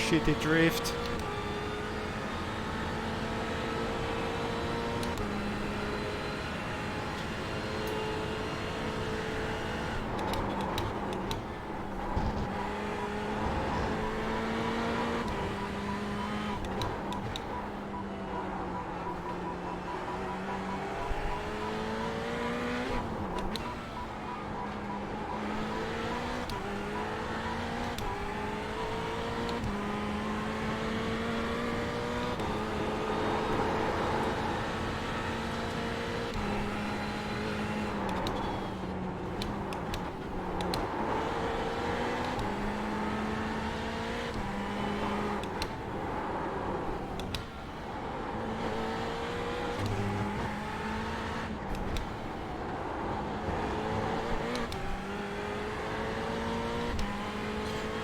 Shitty drift.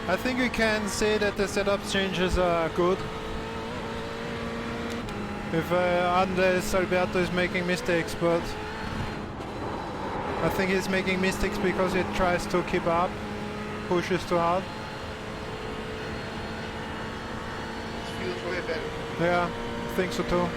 I think we can say that the setup changes are good. If unless Alberto is making mistakes, but I think he's making mistakes because he tries to keep up, pushes too hard. It feels way better. Yeah, I think so too.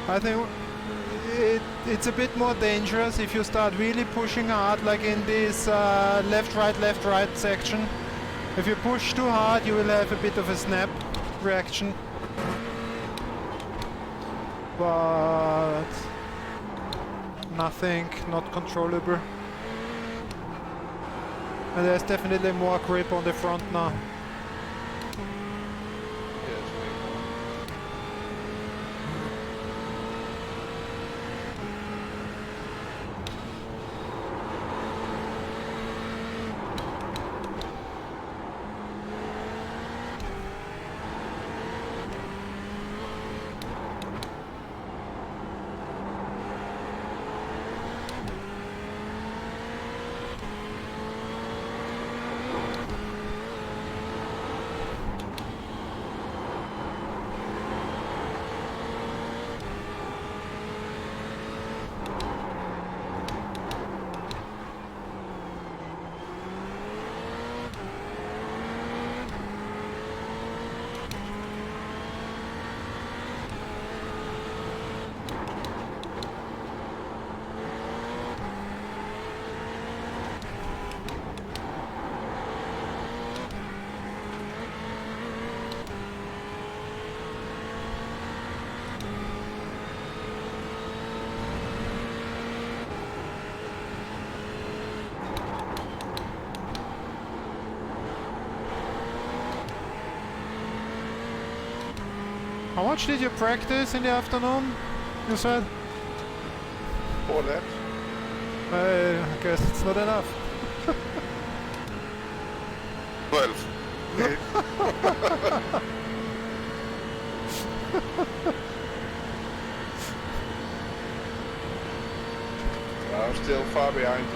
I think it's a bit more dangerous if you start really pushing hard, like in this left, right section. If you push too hard, you will have a bit of a snap reaction. But nothing not controllable. And there's definitely more grip on the front now. Yes, way more. How much did you practice in the afternoon? You said? 4 laps. I guess it's not enough. 12. I'm still far behind you.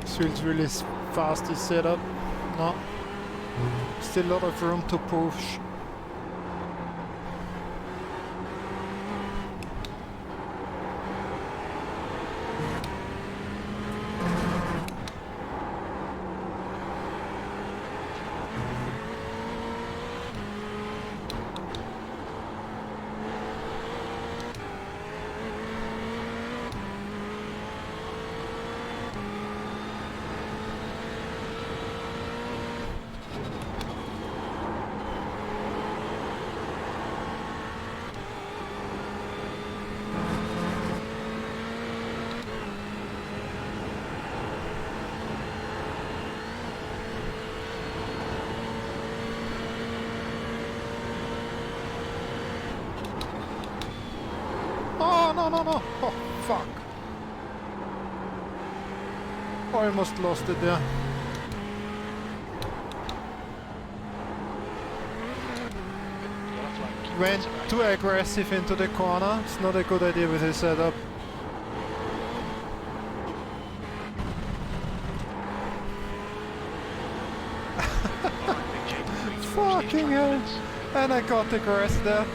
This feels really fast, this setup. No. Still a lot of room to push. Oh, no, no, no. Oh, fuck. Almost lost it there. Went too aggressive into the corner. It's not a good idea with his setup. Fucking hell. And I got the grass there.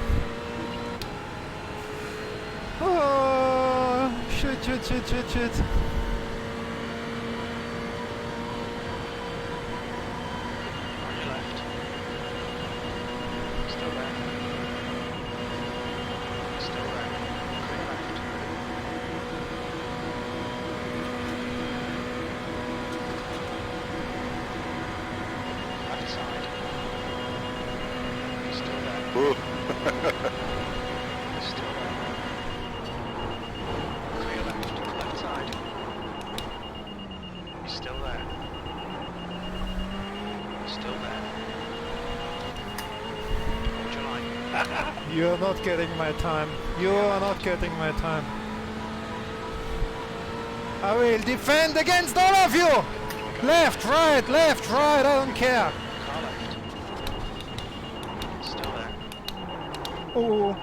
Oh, shit, shit, shit, shit, shit. On your left. Still there. Still there. Clear left. Left side. Still there. Ooh. Still there. Clear left. Left side. He's still there. Still there. Hold your line. You're not getting my time. You are not getting my time. I will defend against all of you! Left, right, I don't care. Car left. Still there. Oh,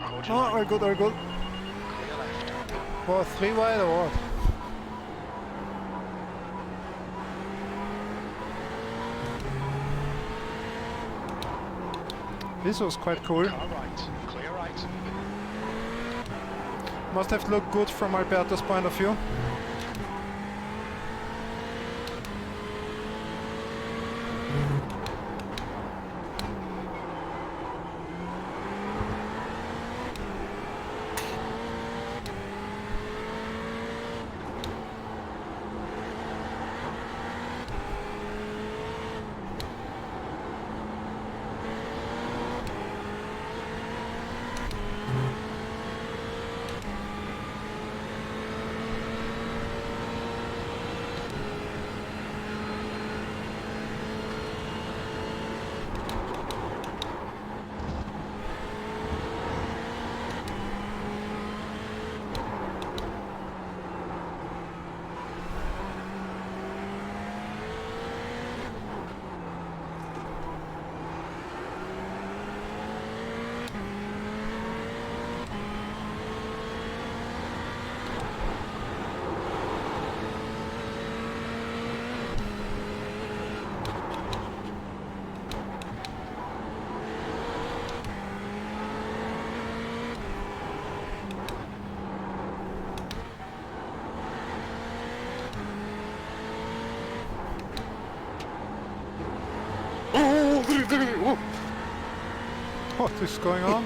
Hold your oh, line. all good, all good. Clear left. What, 3 wide or what? This was quite cool. Car right. Clear right. Must have looked good from Alberto's point of view. Ooh. What is going on?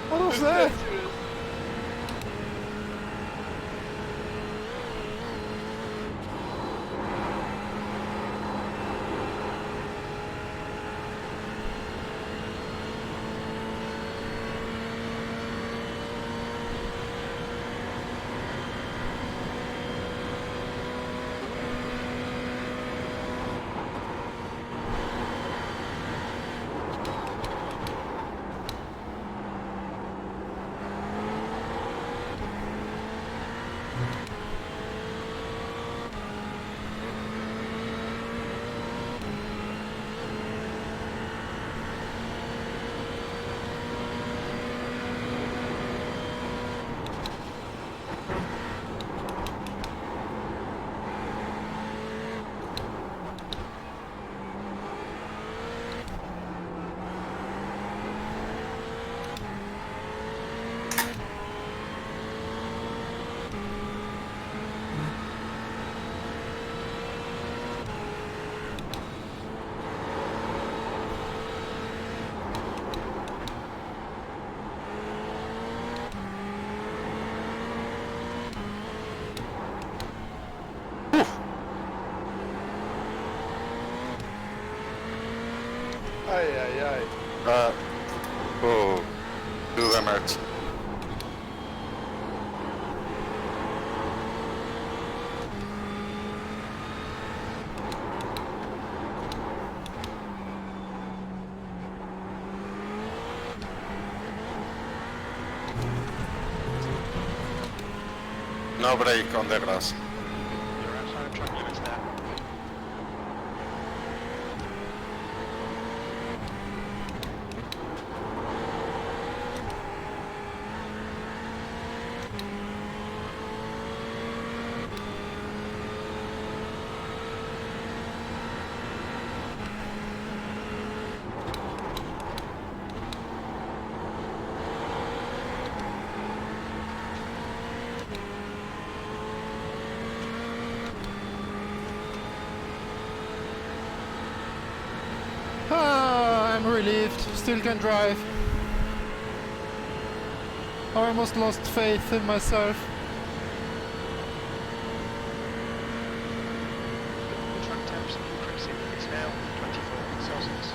What was that? Ai, ai, ai. Oh, do damage. No break on the grass. You're outside of track limits there. Ah, I'm relieved. Still can drive. I almost lost faith in myself. The track temps increasing. It's now 24 Celsius.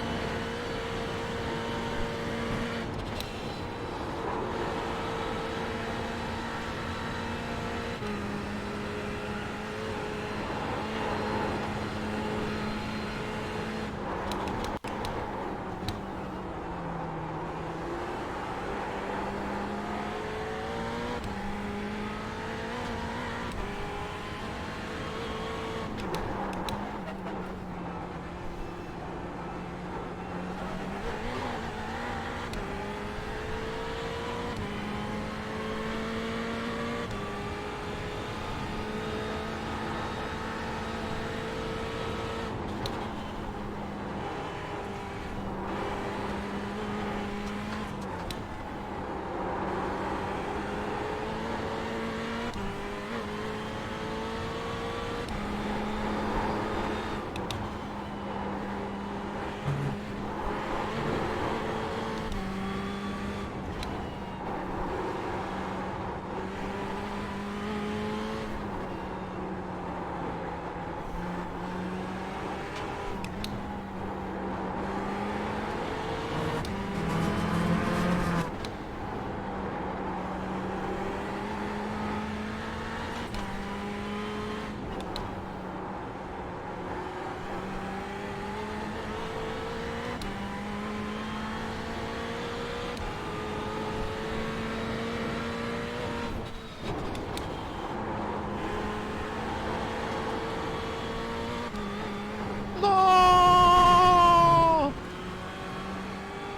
No!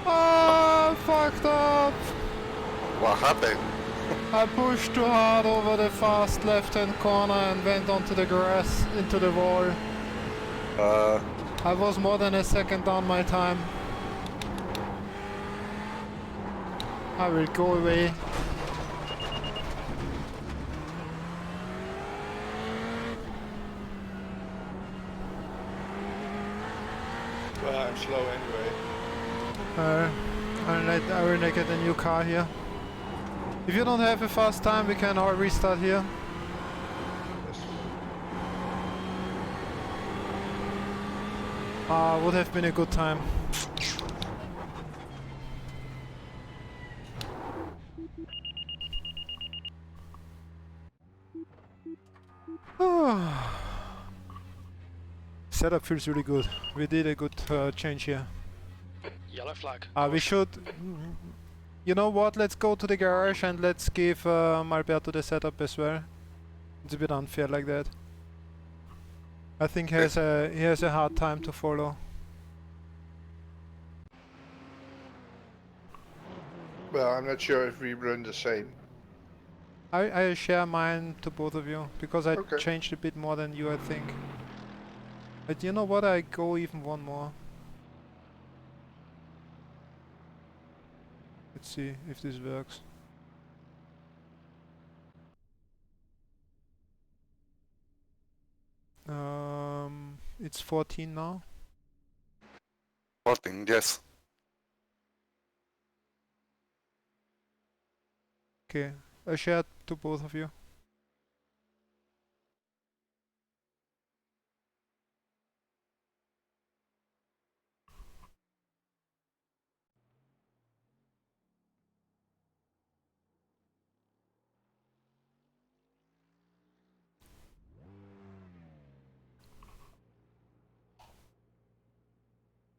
Ah, fucked up. What happened? I pushed too hard over the fast left-hand corner and went onto the grass into the wall. I was more than a second on my time. I will go away. Well, I'm slow anyway. I will get a new car here. If you don't have a fast time, we can all restart here. Yes. Would have been a good time. Setup feels really good. We did a good change here. Yellow flag. We should... You know what? Let's go to the garage and let's give Alberto the setup as well. It's a bit unfair like that. I think he has a hard time to follow. Well, I'm not sure if we run the same. I share mine to both of you because I Okay. changed a bit more than you, I think. But you know what? I go even one more. Let's see if this works. It's 14 now. 14, yes. Okay, I shared to both of you.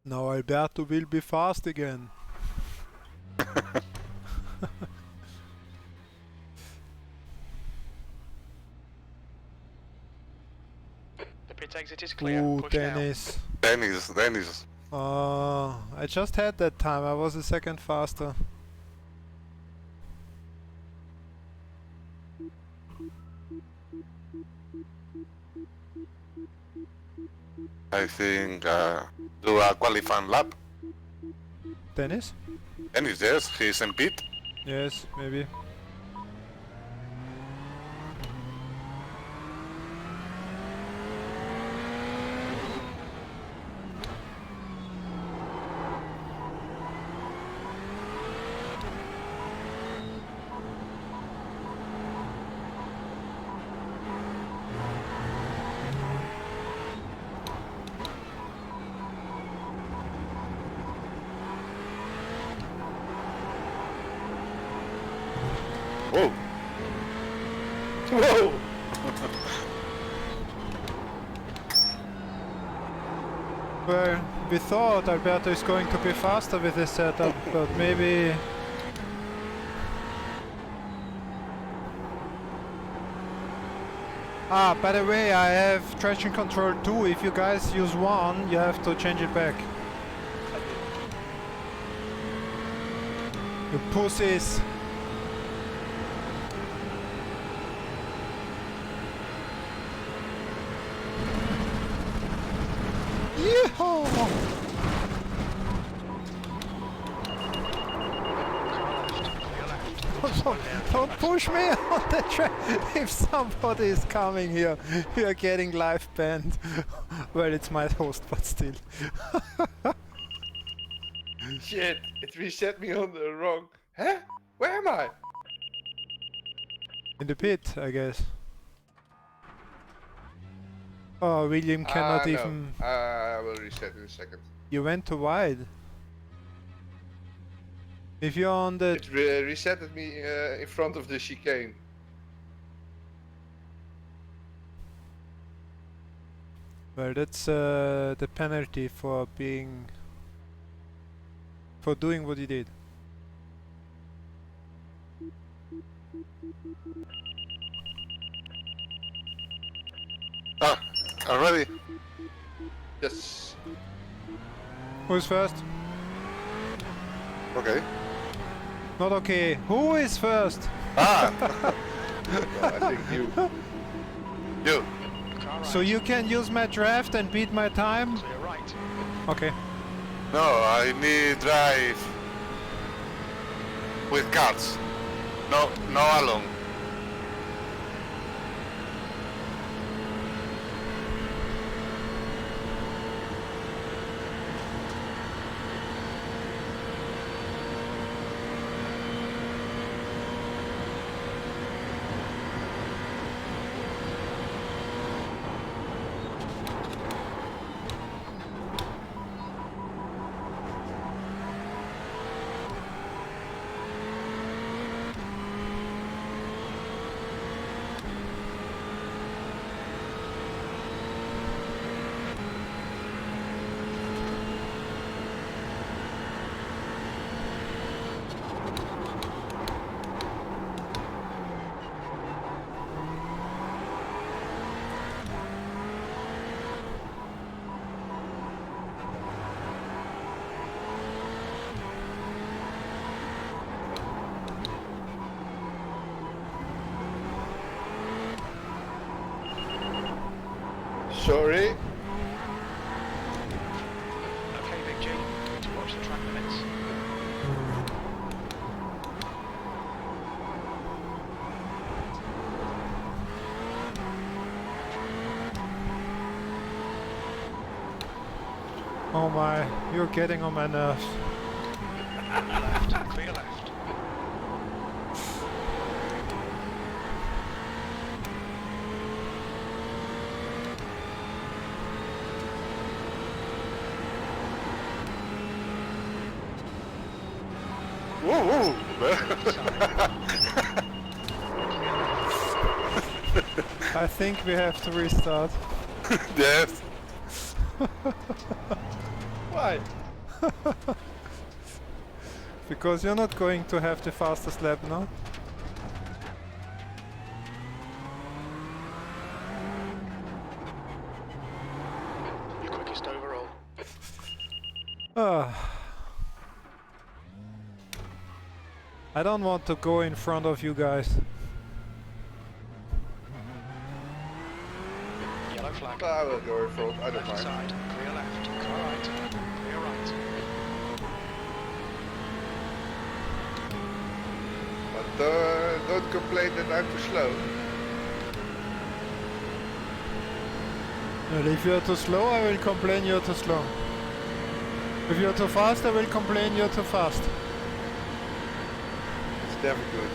Now Alberto will be fast again. The pit exit is clear. Ooh, Push now. Dennis. Dennis. I just had that time. I was a second faster. I think do a qualifying lap. Dennis? Dennis, yes, he's in pit. Yes, maybe. Whoa! Whoa! Well, we thought Alberto is going to be faster with this setup, but maybe... Ah, by the way, I have traction control 2. If you guys use one, you have to change it back. You pussies! Yeehaw! Don't push me on the track! If somebody is coming here, we are getting live banned. Well, it's my host, but still. Shit! It reset me on the wrong. Huh? Where am I? In the pit, I guess. Oh, William cannot no. even... I will reset in a second. You went too wide. If you're on the... It resetted me in front of the chicane. Well, that's the penalty for being... for doing what you did. Ah, already? Yes. Who's first? Okay. Not okay. Who is first? Ah! Well, I think you. You. Car right. So you can use my draft and beat my time? Clear right. Okay. No, I need drive with cards. No alone. Sorry. Okay, Big G, to watch the track limits. Oh my, you're getting on my nerves. Left, clear left. Woo woo! I think we have to restart. Yes. Why? Because you're not going to have the fastest lap now. Your quickest overall. I don't want to go in front of you guys. Yellow flag. I will go in front. I don't Left mind. side, clear left. Car right, clear right. But don't complain that I'm too slow. Well, if you're too slow, I will complain you're too slow. If you're too fast, I will complain you're too fast. It's never good.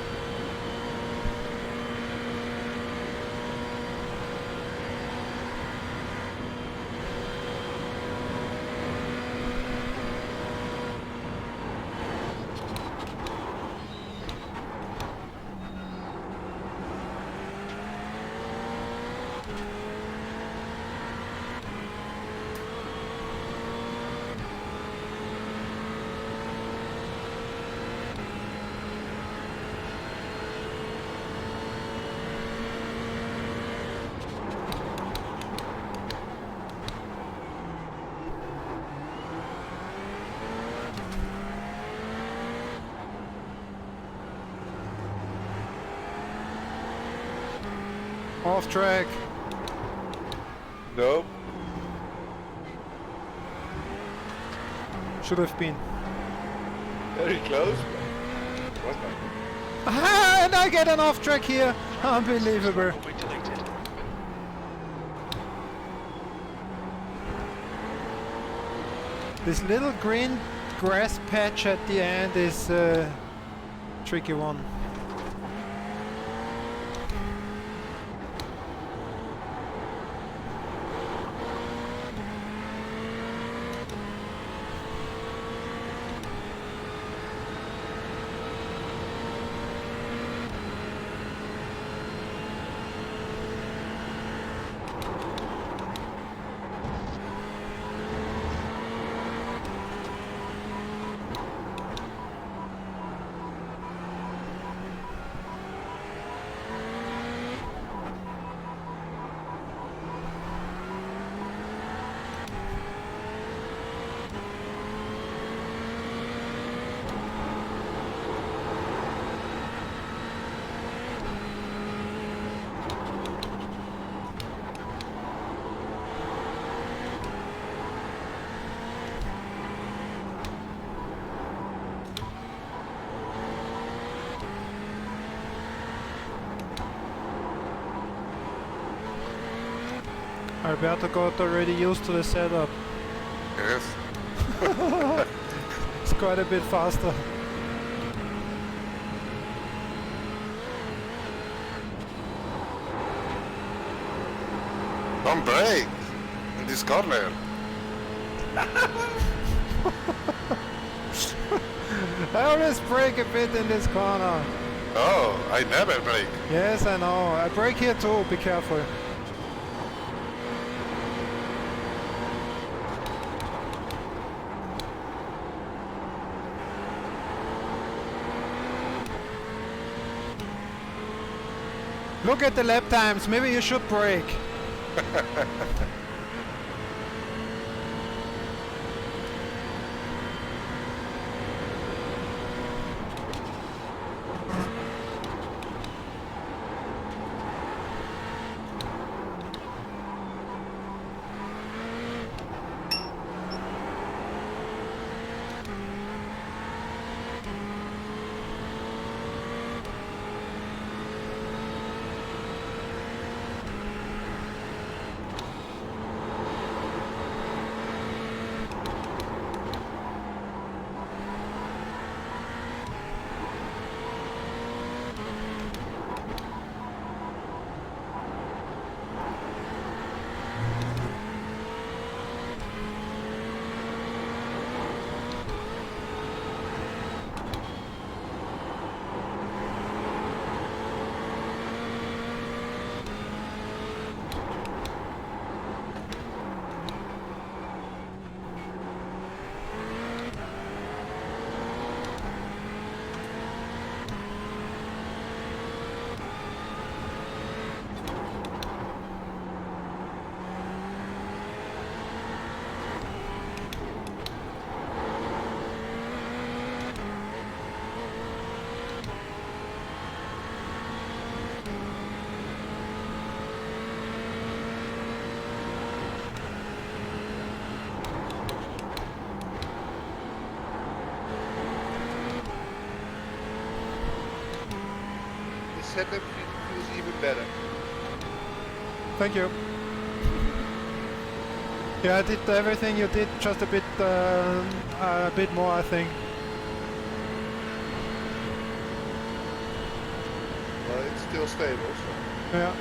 Off track. Nope. Should have been. Very close. What the? Ah, and I get an off track here. Unbelievable. Will be deleted. This little green grass patch at the end is a tricky one. Alberto got already used to the setup. Yes. It's quite a bit faster. Don't break in this corner. I always brake a bit in this corner. Oh, I never break. Yes, I know. I brake here too, be careful. Look at the lap times, maybe you should brake. setup feels even better. Thank you. Yeah, I did everything you did, just a bit more, I think. Well, it's still stable, so. Yeah.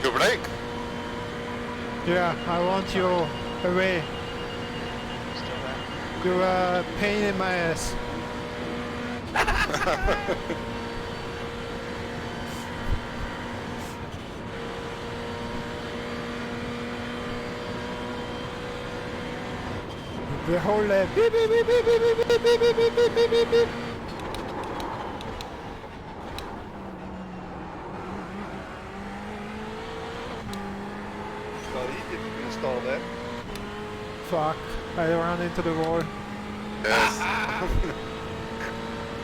You break? Yeah, I want you away. Still there. You're a pain in my ass. The whole beep beep beep beep beep beep beep beep beep beep beep beep beep. Well, he didn't install that. Fuck, I ran into the wall. Yes.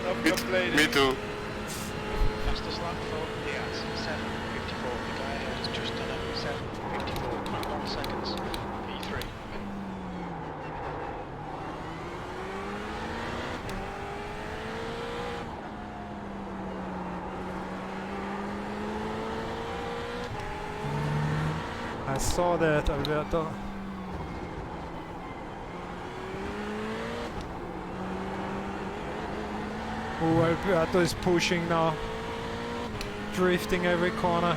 Stop me, complaining. me too. Fastest lap for Diaz, 7:54. The guy ahead has just done it, 7:54.1 seconds. P3. I saw that, Alberto. Oh, Alberto is pushing now. Drifting every corner.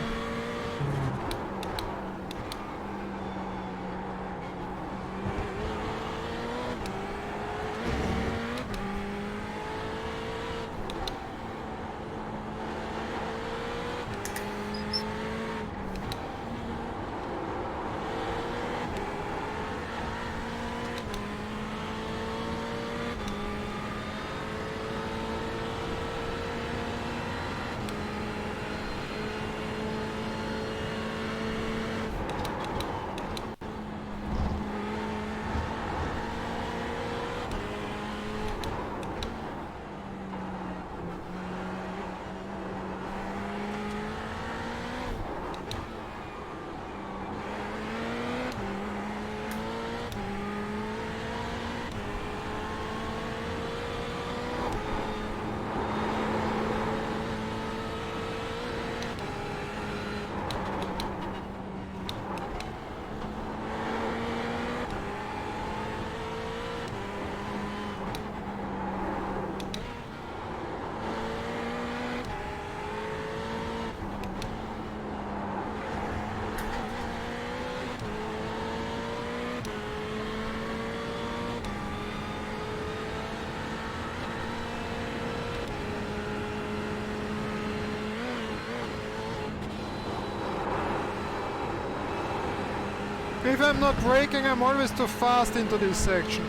If I'm not braking, I'm always too fast into this section.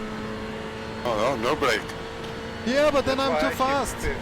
Oh, no brake. Yeah, but then That's I'm why too I keep fast. fifth.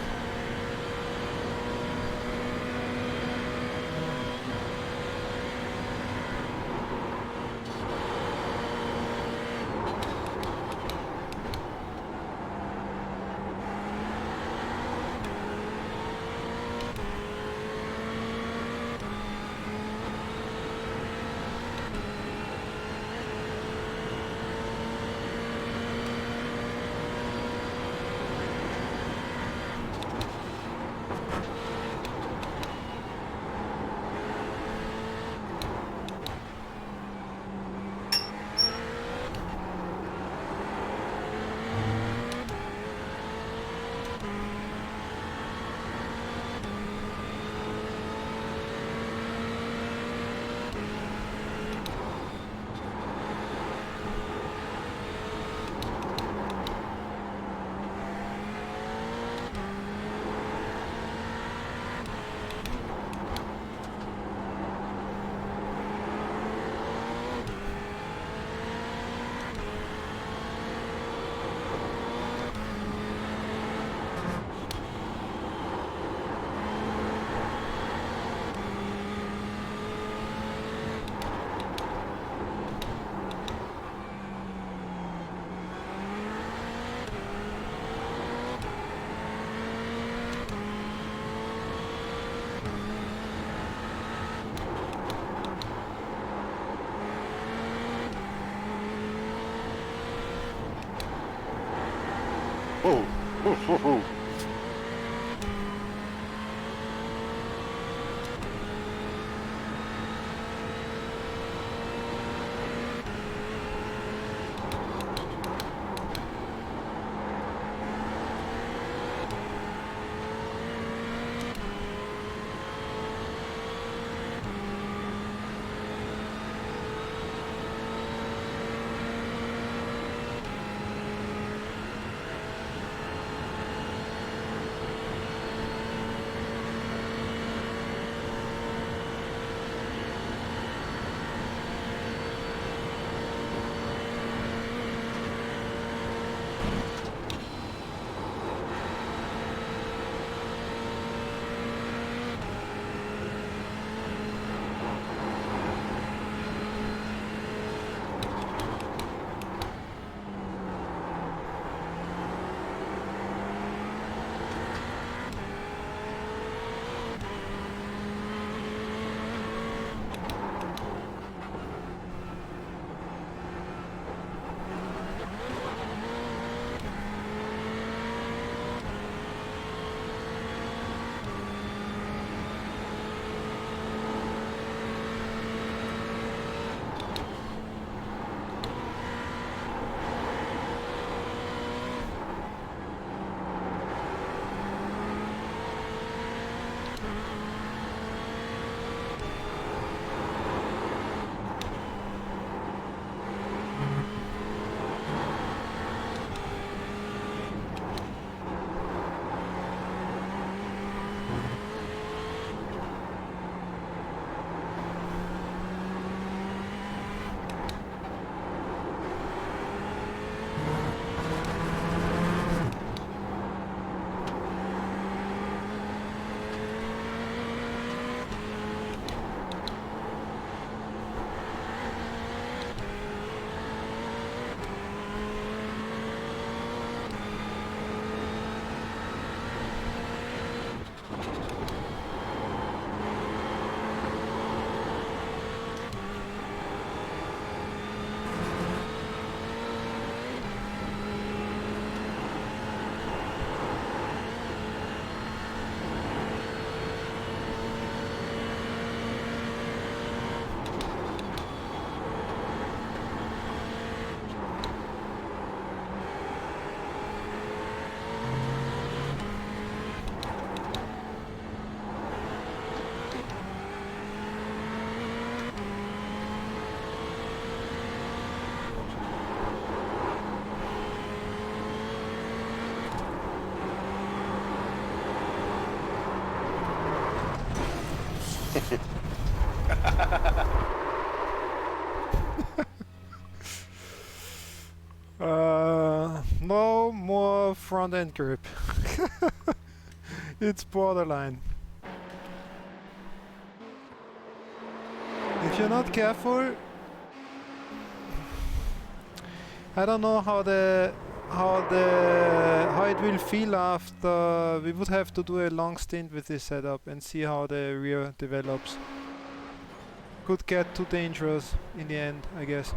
Oh, oh. strip. It's borderline. If you're not careful, I don't know how it will feel after. We would have to do a long stint with this setup and see how the rear develops. Could get too dangerous in the end, I guess.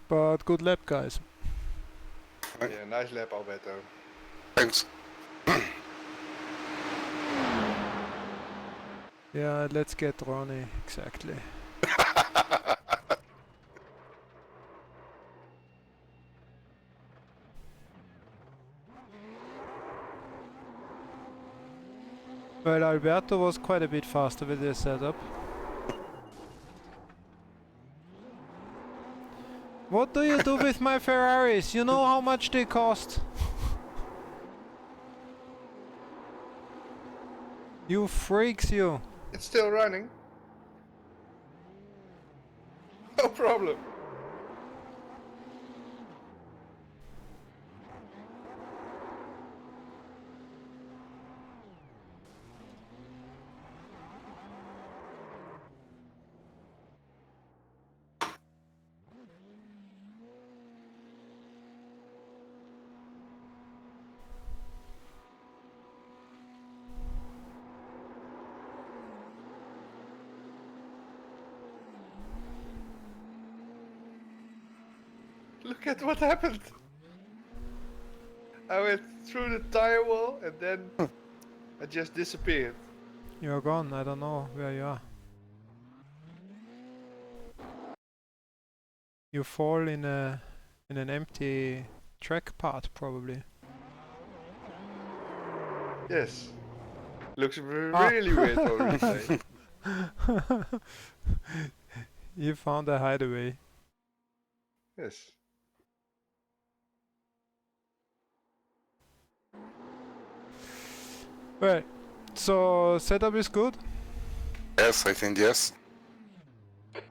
But good lap, guys. Yeah, nice lap, Alberto. Thanks. Yeah, let's get Ronnie, exactly. Well, Alberto was quite a bit faster with this setup. What do you do with my Ferraris? You know how much they cost. You freaks, you. It's still running. No problem. Look at what happened. I went through the tire wall and then I just disappeared. You're gone. I don't know where you are. You fall in an empty track part, probably. Yes. Looks really weird on replay. You found a hideaway. Yes. Right. So setup is good. Yes, I think yes.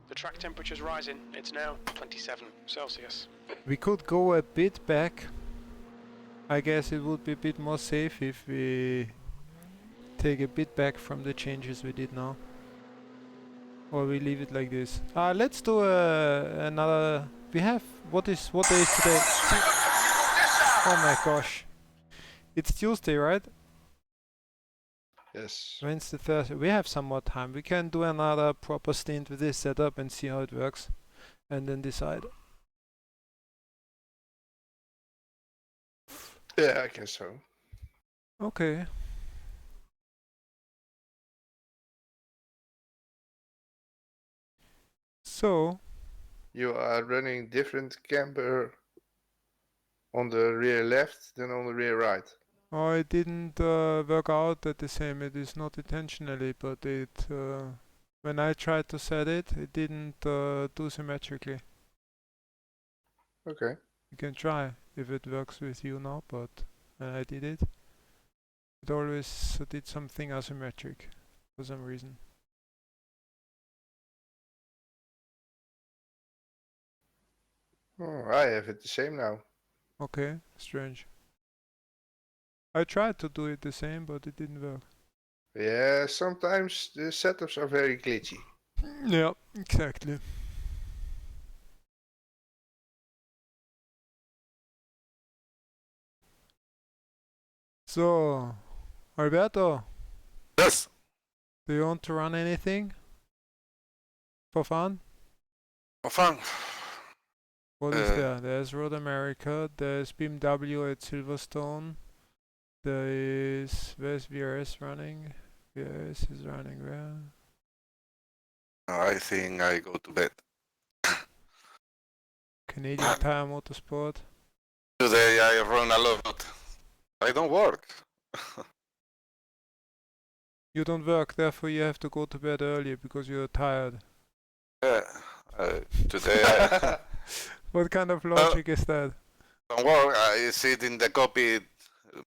The track temperature's rising. It's now 27 Celsius. We could go a bit back. I guess it would be a bit more safe if we take a bit back from the changes we did now. Or we leave it like this. Let's do another. We have what day is today? Oh my gosh! It's Tuesday, right? Yes. Wednesday, Thursday. We have some more time. We can do another proper stint with this setup and see how it works, and then decide. Yeah, I guess so. Okay. So. You are running different camber on the rear left than on the rear right. Oh, it didn't work out at the same. It is not intentionally, but it when I tried to set it, it didn't do symmetrically. Okay. You can try if it works with you now, but when I did it, it always did something asymmetric for some reason. Oh, I have it the same now. Okay, strange. I tried to do it the same, but it didn't work. Yeah, sometimes the setups are very glitchy. Yeah, exactly. So, Alberto, Yes. do you want to run anything for fun? For fun. What is there? There's Road America, there's BMW at Silverstone, there is, where's VRS running? VRS is running where? I think I go to bed. Canadian Tire Motorsport. Today I run a lot. I don't work. You don't work, therefore you have to go to bed early because you're tired. Yeah. Today I What kind of logic is that? don't work. I sit in the cockpit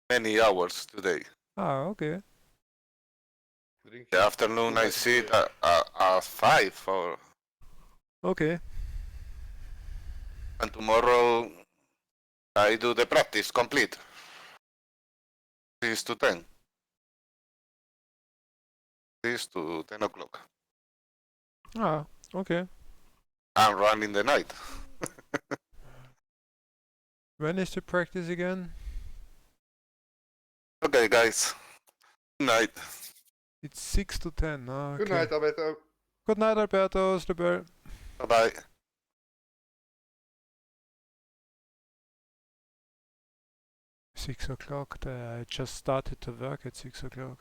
many hours today. Ah, okay. Drink The afternoon I much see it beer. at 5 or Okay. and tomorrow I do the practice complete. 6 to 10. 6 to 10 o'clock. Ah, okay. I'm running the night. When is the practice again? Okay, guys. Good night. It's 6 to 10. Ah, Good okay. night, Alberto. Good night, Alberto. Sleeper. Bye bye. 6 o'clock. I just started to work at 6 o'clock.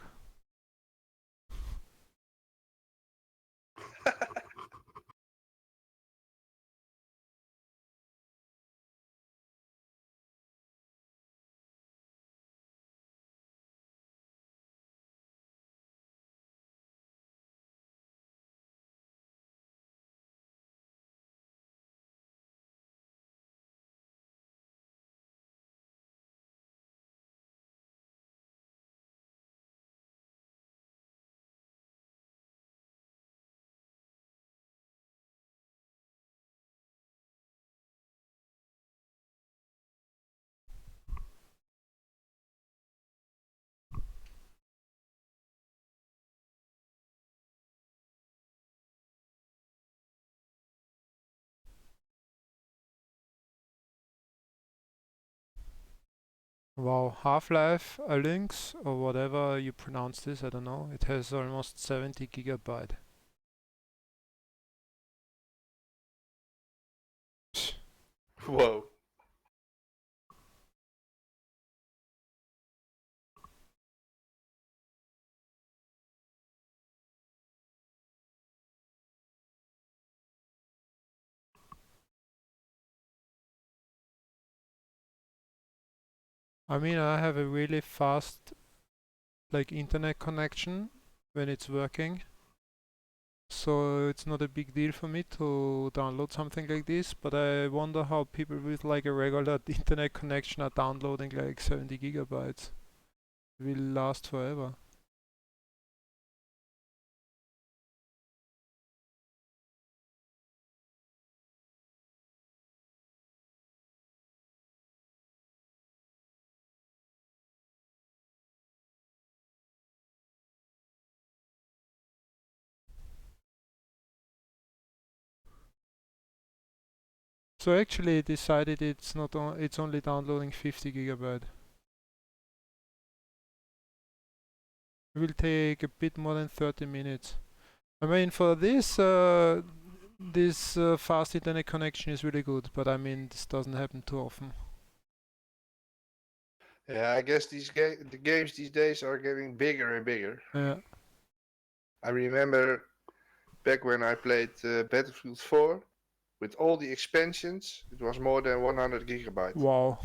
Wow, Half-Life Alyx or whatever you pronounce this, I don't know. It has almost 70 gigabyte. Whoa. I mean, I have a really fast like internet connection when it's working. So it's not a big deal for me to download something like this, but I wonder how people with like a regular internet connection are downloading like 70 gigabytes. It will last forever. So actually it decided it's not it's only downloading 50 gigabyte. It will take a bit more than 30 minutes. I mean, for this, this fast internet connection is really good, but I mean, this doesn't happen too often. Yeah, I guess the games these days are getting bigger and bigger. Yeah. I remember back when I played Battlefield 4 with all the expansions, it was more than 100 gigabyte. Wow.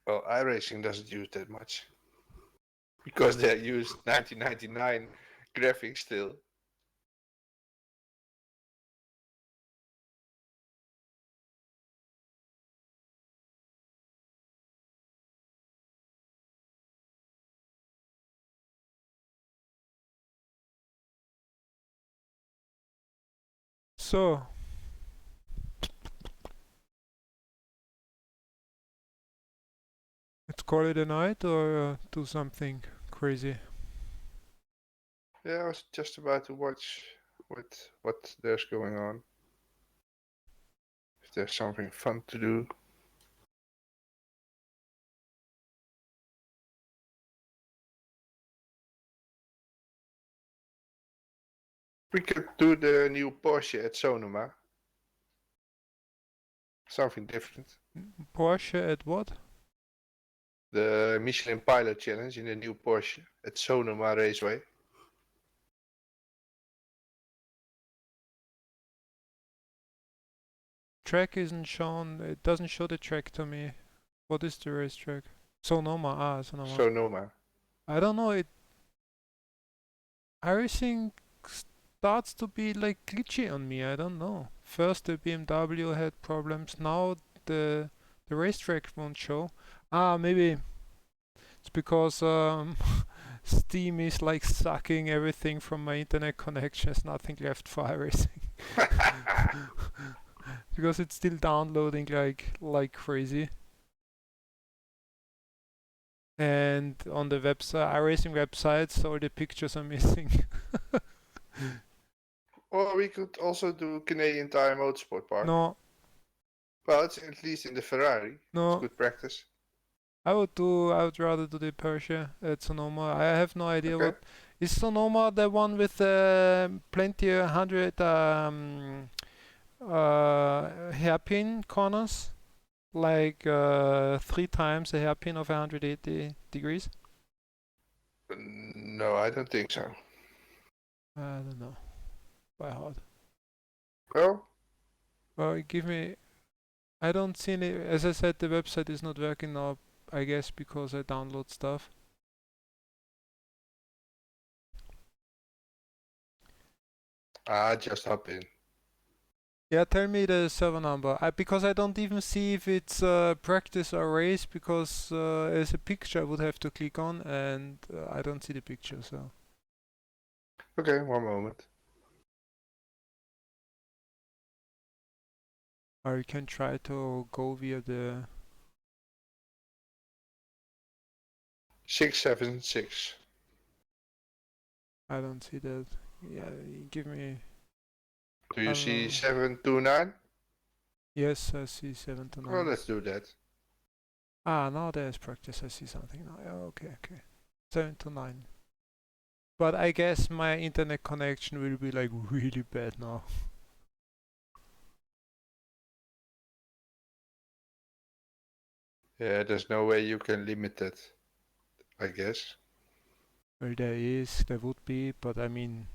Well, iRacing doesn't use that much because they use 1999 graphics still. So, let's call it a night or do something crazy. Yeah, I was just about to watch what there's going on. If there's something fun to do. We could do the new Porsche at Sonoma. Something different. Porsche at what? The Michelin Pilot Challenge in the new Porsche at Sonoma Raceway. track isn't shown. It doesn't show the track to me. What is the racetrack? Sonoma. Ah, Sonoma. Sonoma. I don't know. Everything starts to be like glitchy on me. I don't know. First the BMW had problems. Now the racetrack won't show. Ah, maybe it's because Steam is like sucking everything from my internet connection. There's nothing left for iRacing. Because it's still downloading like crazy. And on the website, iRacing websites, all the pictures are missing. Or we could also do Canadian Tire Motorsport Park. No, Well, it's at least in the Ferrari. It's no. good practice. I would rather do the Porsche at Sonoma. I have no idea Okay. what is Sonoma, the one with plenty 100 hairpin corners, like 3 times a hairpin of 180 degrees. No, I don't think so. I don't know by heart. Well, Well, give me. I don't see any. As I said, the website is not working now. I guess because I download stuff. just hop in. Yeah, tell me the server number. Because I don't even see if it's practice or race, because as a picture I would have to click on, and I don't see the picture, so. Okay, one moment. Or you can try to go via the... 676. I don't see that. Yeah, give me... Do you see know. 729? Yes, I see 7 to 9. Well, let's do that. Ah, now there's practice. I see something now. Yeah, okay. 7 to 9. But I guess my internet connection will be like really bad now. Yeah, there's no way you can limit it, I guess. Well, there would be, but I mean,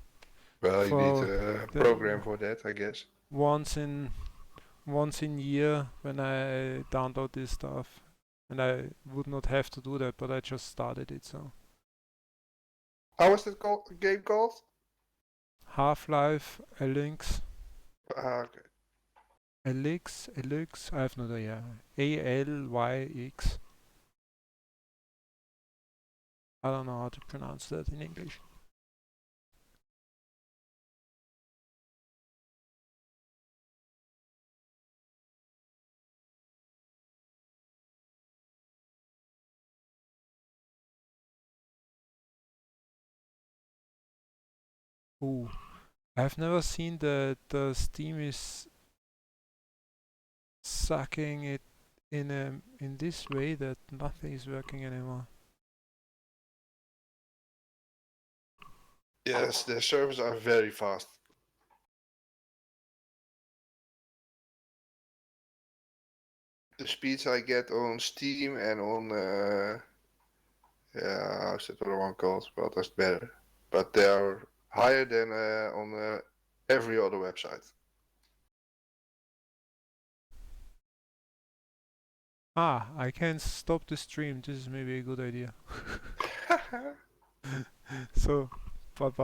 Well, you need for a the program for that, I guess. once in year when I download this stuff, and I would not have to do that, but I just started it, so. How was that game called? Half-Life Alyx. Okay. Alyx, I have no idea. ALYX. I don't know how to pronounce that in English. Ooh, I've never seen that the Steam is sucking it in this way that nothing is working anymore. Yes, the servers are very fast. The speeds I get on Steam and on yeah, how's that other one called? Well, that's better, but they are higher than on every other website. Ah, I can stop the stream. This is maybe a good idea. So, bye bye.